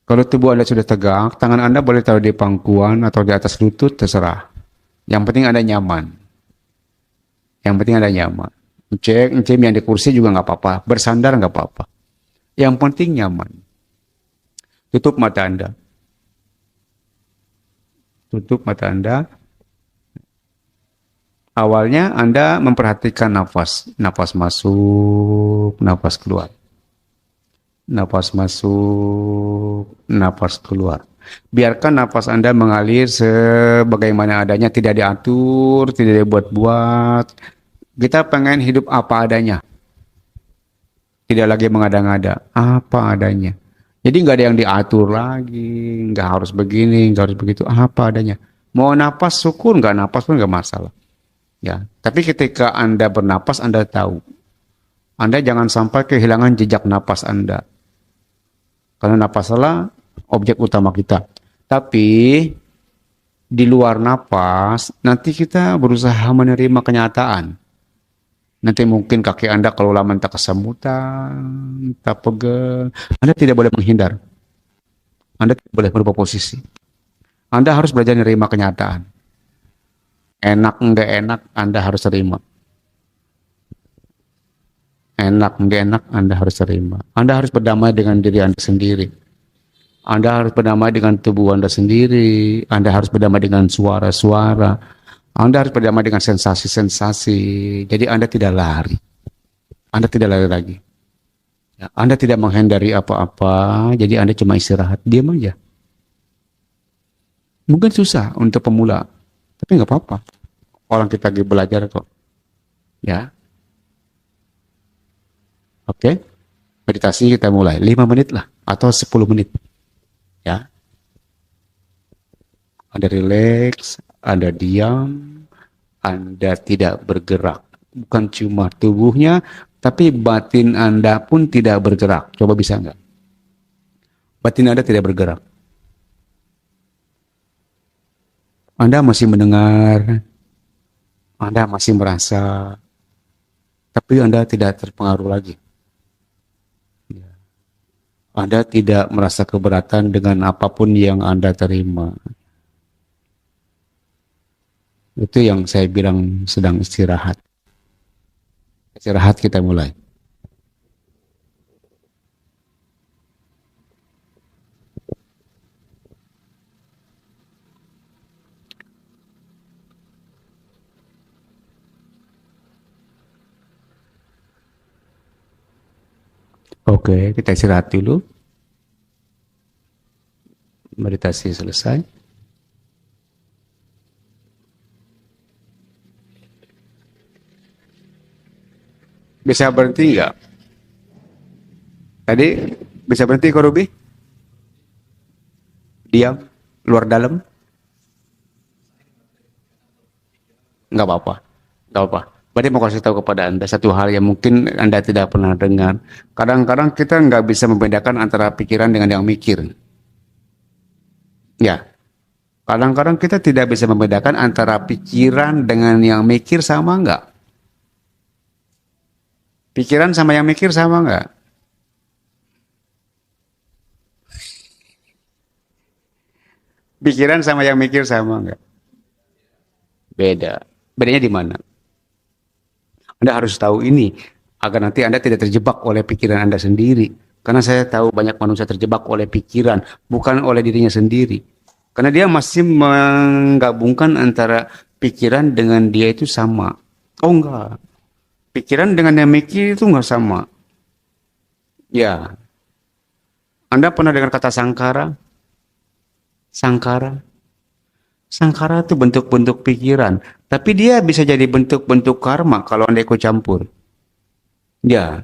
Kalau tubuh Anda sudah tegak, tangan Anda boleh taruh di pangkuan atau di atas lutut, terserah. Yang penting Anda nyaman. Yang penting Anda nyaman. Cek yang di kursi juga nggak apa-apa, bersandar nggak apa-apa. Yang penting nyaman. Tutup mata Anda. Tutup mata Anda. Awalnya Anda memperhatikan nafas. Nafas masuk, nafas keluar. Nafas masuk, nafas keluar. Biarkan nafas Anda mengalir sebagaimana adanya, tidak diatur, tidak dibuat-buat. Kita pengen hidup apa adanya. Tidak lagi mengada-ngada, apa adanya. Jadi nggak ada yang diatur lagi, nggak harus begini, nggak harus begitu, apa adanya. Mau napas syukur, nggak napas pun nggak masalah. Ya, tapi ketika Anda bernapas, Anda tahu. Anda jangan sampai kehilangan jejak napas Anda. Karena napas adalah objek utama kita. Tapi di luar napas, nanti kita berusaha menerima kenyataan. Nanti mungkin kaki Anda kalau lama tak kesemutan, tak pegel. Anda tidak boleh menghindar. Anda tidak boleh merubah posisi. Anda harus belajar menerima kenyataan. Enak enggak enak, Anda harus terima. Enak enggak enak, Anda harus terima. Anda harus berdamai dengan diri Anda sendiri. Anda harus berdamai dengan tubuh Anda sendiri. Anda harus berdamai dengan suara-suara. Anda harus berdamai dengan sensasi-sensasi. Jadi Anda tidak lari. Anda tidak lari lagi. Ya, Anda tidak menghindari apa-apa. Jadi Anda cuma istirahat. Diam aja. Mungkin susah untuk pemula. Tapi nggak apa-apa. Orang kita lagi belajar kok. Ya. Oke. Meditasi kita mulai. 5 menit lah. Atau 10 menit. Ya. Anda rileks. Anda diam, Anda tidak bergerak. Bukan cuma tubuhnya, tapi batin Anda pun tidak bergerak. Coba bisa enggak? Batin Anda tidak bergerak. Anda masih mendengar, Anda masih merasa, tapi Anda tidak terpengaruh lagi. Anda tidak merasa keberatan dengan apapun yang Anda terima. Itu yang saya bilang sedang istirahat. Istirahat kita mulai. Oke, kita istirahat dulu. Meditasi selesai. Bisa berhenti nggak? Tadi bisa berhenti kok Ruby? Diam, luar dalam? Nggak apa-apa, nggak apa-apa. Berarti mau kasih tahu kepada Anda satu hal yang mungkin Anda tidak pernah dengar. Kadang-kadang kita nggak bisa membedakan antara pikiran dengan yang mikir. Ya, kadang-kadang kita tidak bisa membedakan antara pikiran dengan yang mikir sama nggak? Pikiran sama yang mikir sama nggak? Pikiran sama yang mikir sama nggak? Beda. Bedanya di mana? Anda harus tahu ini agar nanti Anda tidak terjebak oleh pikiran Anda sendiri. Karena saya tahu banyak manusia terjebak oleh pikiran, bukan oleh dirinya sendiri. Karena dia masih menggabungkan antara pikiran dengan dia itu sama. Oh enggak. Pikiran dengan yang mikir itu enggak sama. Ya. Anda pernah dengar kata sangkara? Sangkara. Sangkara itu bentuk-bentuk pikiran. Tapi dia bisa jadi bentuk-bentuk karma kalau Anda ikut campur. Ya.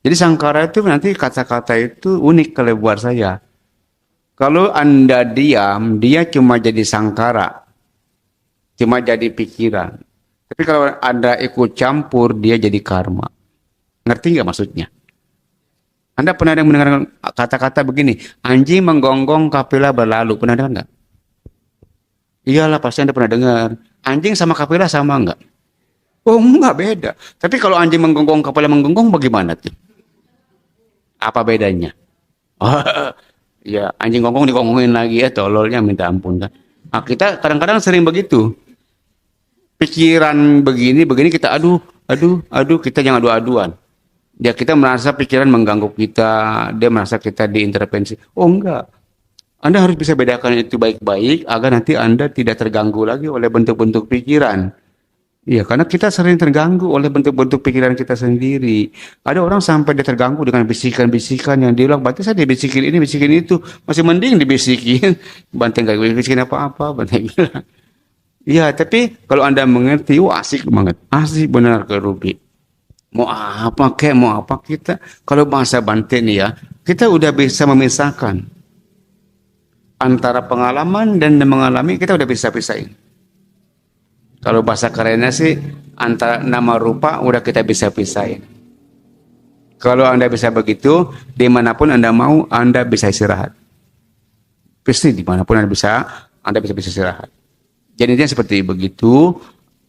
Jadi sangkara itu nanti kata-kata itu unik kalau buat saya. Kalau Anda diam, dia cuma jadi sangkara. Cuma jadi pikiran. Tapi kalau Anda ikut campur, dia jadi karma. Ngerti nggak maksudnya? Anda pernah ada mendengar kata-kata begini, anjing menggonggong kafilah berlalu. Pernah dengar nggak? Iyalah, pasti Anda pernah dengar. Anjing sama kafilah sama nggak? Oh, enggak, beda. Tapi kalau anjing menggonggong kafilah menggonggong bagaimana tuh? Apa bedanya? Oh, ya, anjing gonggong digonggongin lagi ya, tololnya minta ampun kan. Nah, kita kadang-kadang sering begitu. Pikiran begini kita aduh, kita jangan adu-aduan. Ya, kita merasa pikiran mengganggu kita, dia merasa kita diintervensi. Oh enggak. Anda harus bisa bedakan itu baik-baik agar nanti Anda tidak terganggu lagi oleh bentuk-bentuk pikiran. Iya, karena kita sering terganggu oleh bentuk-bentuk pikiran kita sendiri. Ada orang sampai dia terganggu dengan bisikan-bisikan yang dia bilang, Bante saya dibisikin ini, bisikin itu. Masih mending dibisikin. Bante nggak bisikin apa-apa, Bante bilang. Iya, tapi kalau Anda mengerti, wah asik banget. Asik benar ke Ruby. Mau apa kek, mau apa kita. Kalau bahasa Bante nih ya, kita udah bisa memisahkan. Antara pengalaman dan mengalami, kita udah bisa pisahin. Kalau bahasa kerennya sih, antara nama rupa udah kita bisa pisahin. Kalau Anda bisa begitu, dimanapun Anda mau, Anda bisa istirahat. Pasti dimanapun Anda bisa istirahat. Jadi intinya seperti begitu,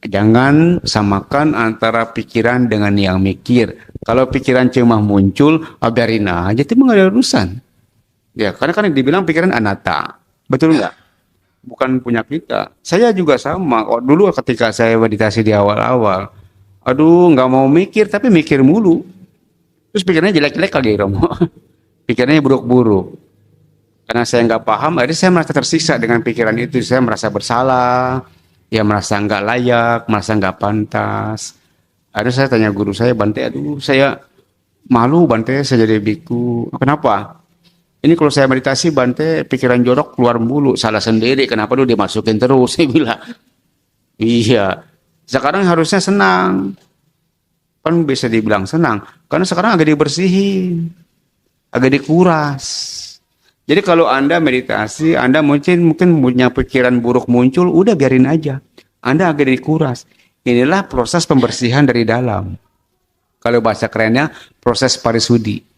jangan samakan antara pikiran dengan yang mikir. Kalau pikiran cuma muncul, biarin aja, itu nggak ada urusan. Ya, karena kan dibilang pikiran anatta, betul nggak? Bukan punya kita. Saya juga sama. Oh, dulu ketika saya meditasi di awal-awal, aduh nggak mau mikir, tapi mikir mulu. Terus pikirannya jelek-jelek lagi, Romo. Pikirannya buruk-buruk. Karena saya nggak paham, akhirnya saya merasa tersiksa dengan pikiran itu. Saya merasa bersalah, ya merasa nggak layak, merasa nggak pantas. Akhirnya saya tanya guru saya, Bante, aduh saya malu Bante, saya jadi biku. Kenapa? Ini kalau saya meditasi, Bante, pikiran jorok keluar mulu, salah sendiri. Kenapa lu dimasukin terus? Saya bilang, iya. Sekarang harusnya senang. Kan bisa dibilang senang. Karena sekarang agak dibersihin. Agak dikuras. Jadi kalau Anda meditasi, Anda mungkin punya pikiran buruk muncul, udah biarin aja. Anda agak dikuras. Inilah proses pembersihan dari dalam. Kalau bahasa kerennya, proses parisudi.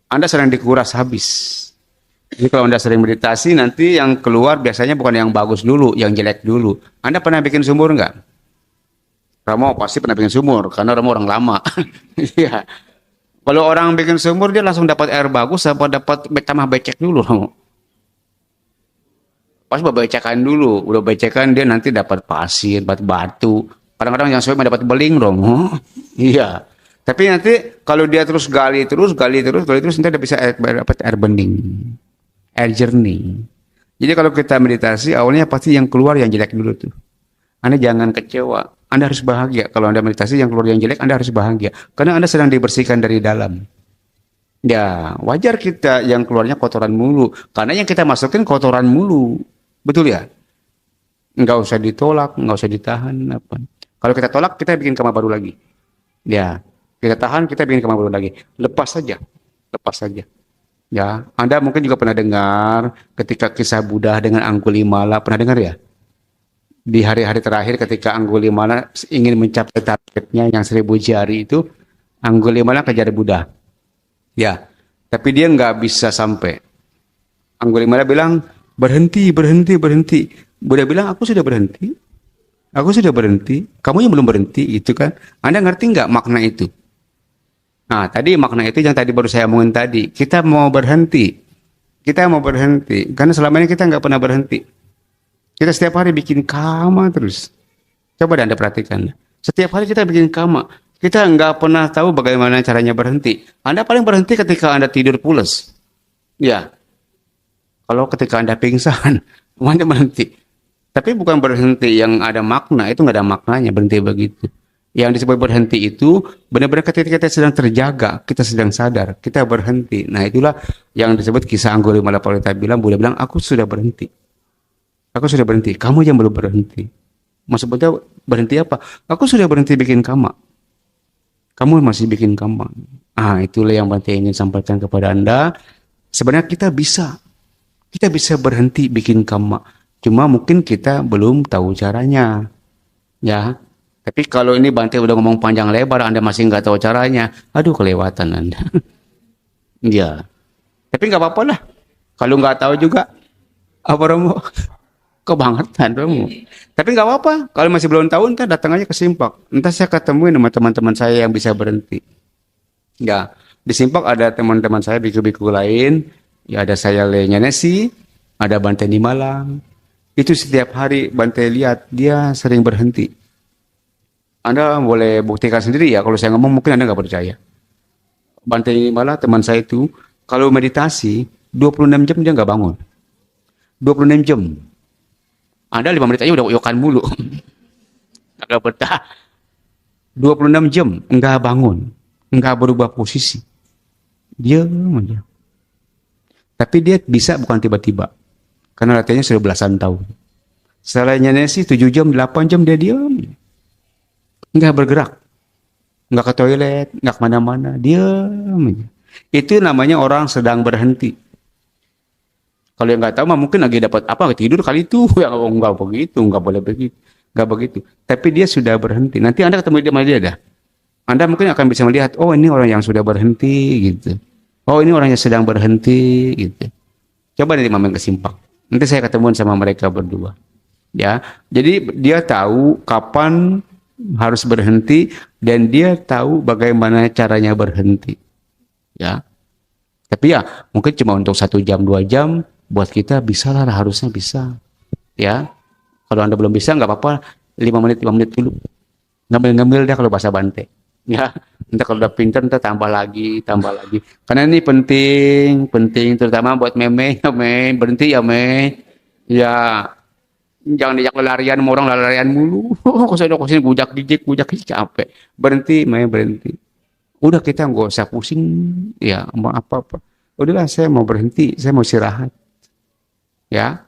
Anda sering dikuras habis. Jadi kalau Anda sering meditasi, nanti yang keluar biasanya bukan yang bagus dulu, yang jelek dulu. Anda pernah bikin sumur nggak? Ramo pasti pernah bikin sumur, karena Ramo orang lama. Iya. Kalau orang bikin sumur, dia langsung dapat air bagus, apa dapat tambah becek dulu, Ramo? Pas becekan dulu, udah becekan dia nanti dapat pasir, dapat batu. Kadang-kadang yang sesuai dapat beling, Romo. Iya. Tapi nanti kalau dia terus gali terus, nanti dia bisa dapat air bening, air jernih. Jadi kalau kita meditasi, awalnya pasti yang keluar yang jelek dulu tuh. Anda jangan kecewa, Anda harus bahagia. Kalau Anda meditasi yang keluar yang jelek, Anda harus bahagia. Karena Anda sedang dibersihkan dari dalam. Ya, wajar kita yang keluarnya kotoran mulu. Karena yang kita masukin kotoran mulu. Betul ya? Nggak usah ditolak, nggak usah ditahan. Apa. Kalau kita tolak, kita bikin kamar baru lagi. Ya. Kita tahan, kita bikin kamar baru lagi. Lepas saja. Ya, Anda mungkin juga pernah dengar ketika kisah Buddha dengan Anggulimala. Pernah dengar ya? di hari-hari terakhir ketika Anggulimala ingin mencapai targetnya yang 1000 jari itu, Anggulimala kejar Buddha. Ya, tapi dia nggak bisa sampai. Anggulimala bilang, berhenti, berhenti, berhenti. Buddha bilang, aku sudah berhenti. Aku sudah berhenti. Kamu yang belum berhenti, itu kan. Anda ngerti nggak makna itu? Nah, tadi makna itu yang tadi baru saya omongin tadi. Kita mau berhenti. Kita mau berhenti. Karena selama ini kita nggak pernah berhenti. Kita setiap hari bikin kama terus. Coba Anda perhatikan. Setiap hari kita bikin kama. Kita nggak pernah tahu bagaimana caranya berhenti. Anda paling berhenti ketika Anda tidur pulas. Ya. Kalau ketika Anda pingsan, Anda berhenti. Tapi bukan berhenti yang ada makna. Itu nggak ada maknanya berhenti begitu. Yang disebut berhenti itu benar-benar ketika kita sedang terjaga, kita sedang sadar, kita berhenti. Nah itulah yang disebut kisah Anggulimala Parita bilang, Buddha bilang, aku sudah berhenti. Aku sudah berhenti, kamu yang belum berhenti. Maksudnya berhenti apa? Aku sudah berhenti bikin kama. Kamu masih bikin kama. Ah, itulah yang Bante ingin sampaikan kepada Anda. Sebenarnya kita bisa berhenti bikin kama. Cuma mungkin kita belum tahu caranya. Ya. Tapi kalau ini Bante udah ngomong panjang lebar, Anda masih nggak tahu caranya. Aduh, kelewatan Anda. Ya. Tapi nggak apa-apa lah. Kalau nggak tahu juga, apa Romo? Kebangetan Romo. Tapi nggak apa-apa. Kalau masih belum tahu, entah datang aja ke Simpak. Entah saya ketemuin sama teman-teman saya yang bisa berhenti. Ya, di Simpak ada teman-teman saya biku-biku lain. Ya, ada saya Lenya Nesi, ada Bante di Malang. Itu setiap hari Bante lihat dia sering berhenti. Anda boleh buktikan sendiri ya. Kalau saya ngomong mungkin Anda nggak percaya. Bante di Malang teman saya itu kalau meditasi 26 jam dia nggak bangun. 26 jam. Anda 5 menit aja udah uyokan mulu. Agak betah. 26 jam enggak bangun, enggak berubah posisi. Diam aja. Tapi dia bisa bukan tiba-tiba. Karena latihannya sudah belasan tahun. Selainnya Nesi 7 jam, 8 jam dia diam. Enggak bergerak. Enggak ke toilet, enggak kemana-mana. Diam aja. Itu namanya orang sedang berhenti. Kalau yang nggak tahu mah mungkin lagi dapat apa tidur kali itu ya enggak begitu, enggak boleh begitu, enggak begitu. Tapi dia sudah berhenti. Nanti Anda ketemu dia sama dia dah. Anda mungkin akan bisa melihat, oh ini orang yang sudah berhenti gitu. Oh ini orang yang sedang berhenti gitu. Coba nanti mampir ke Simpak. Nanti saya ketemuan sama mereka berdua. Ya, jadi dia tahu kapan harus berhenti dan dia tahu bagaimana caranya berhenti. Ya. Tapi ya mungkin cuma untuk 1 jam 2 jam. Buat kita bisa lah, harusnya bisa. Ya, kalau Anda belum bisa nggak apa-apa, 5 menit dulu. Ngambil-ngambil deh kalau bahasa Bante. Ya, entah kalau udah pintar, entah tambah lagi. Karena ini penting terutama buat meme, ya meme, berhenti ya meme. Ya, jangan diajak larian, orang larian mulu. Kesini gujak gijik capek. Berhenti, meme berhenti. Udah kita nggak usah pusing, ya mau apa-apa. Udahlah saya mau berhenti, saya mau istirahat. Ya,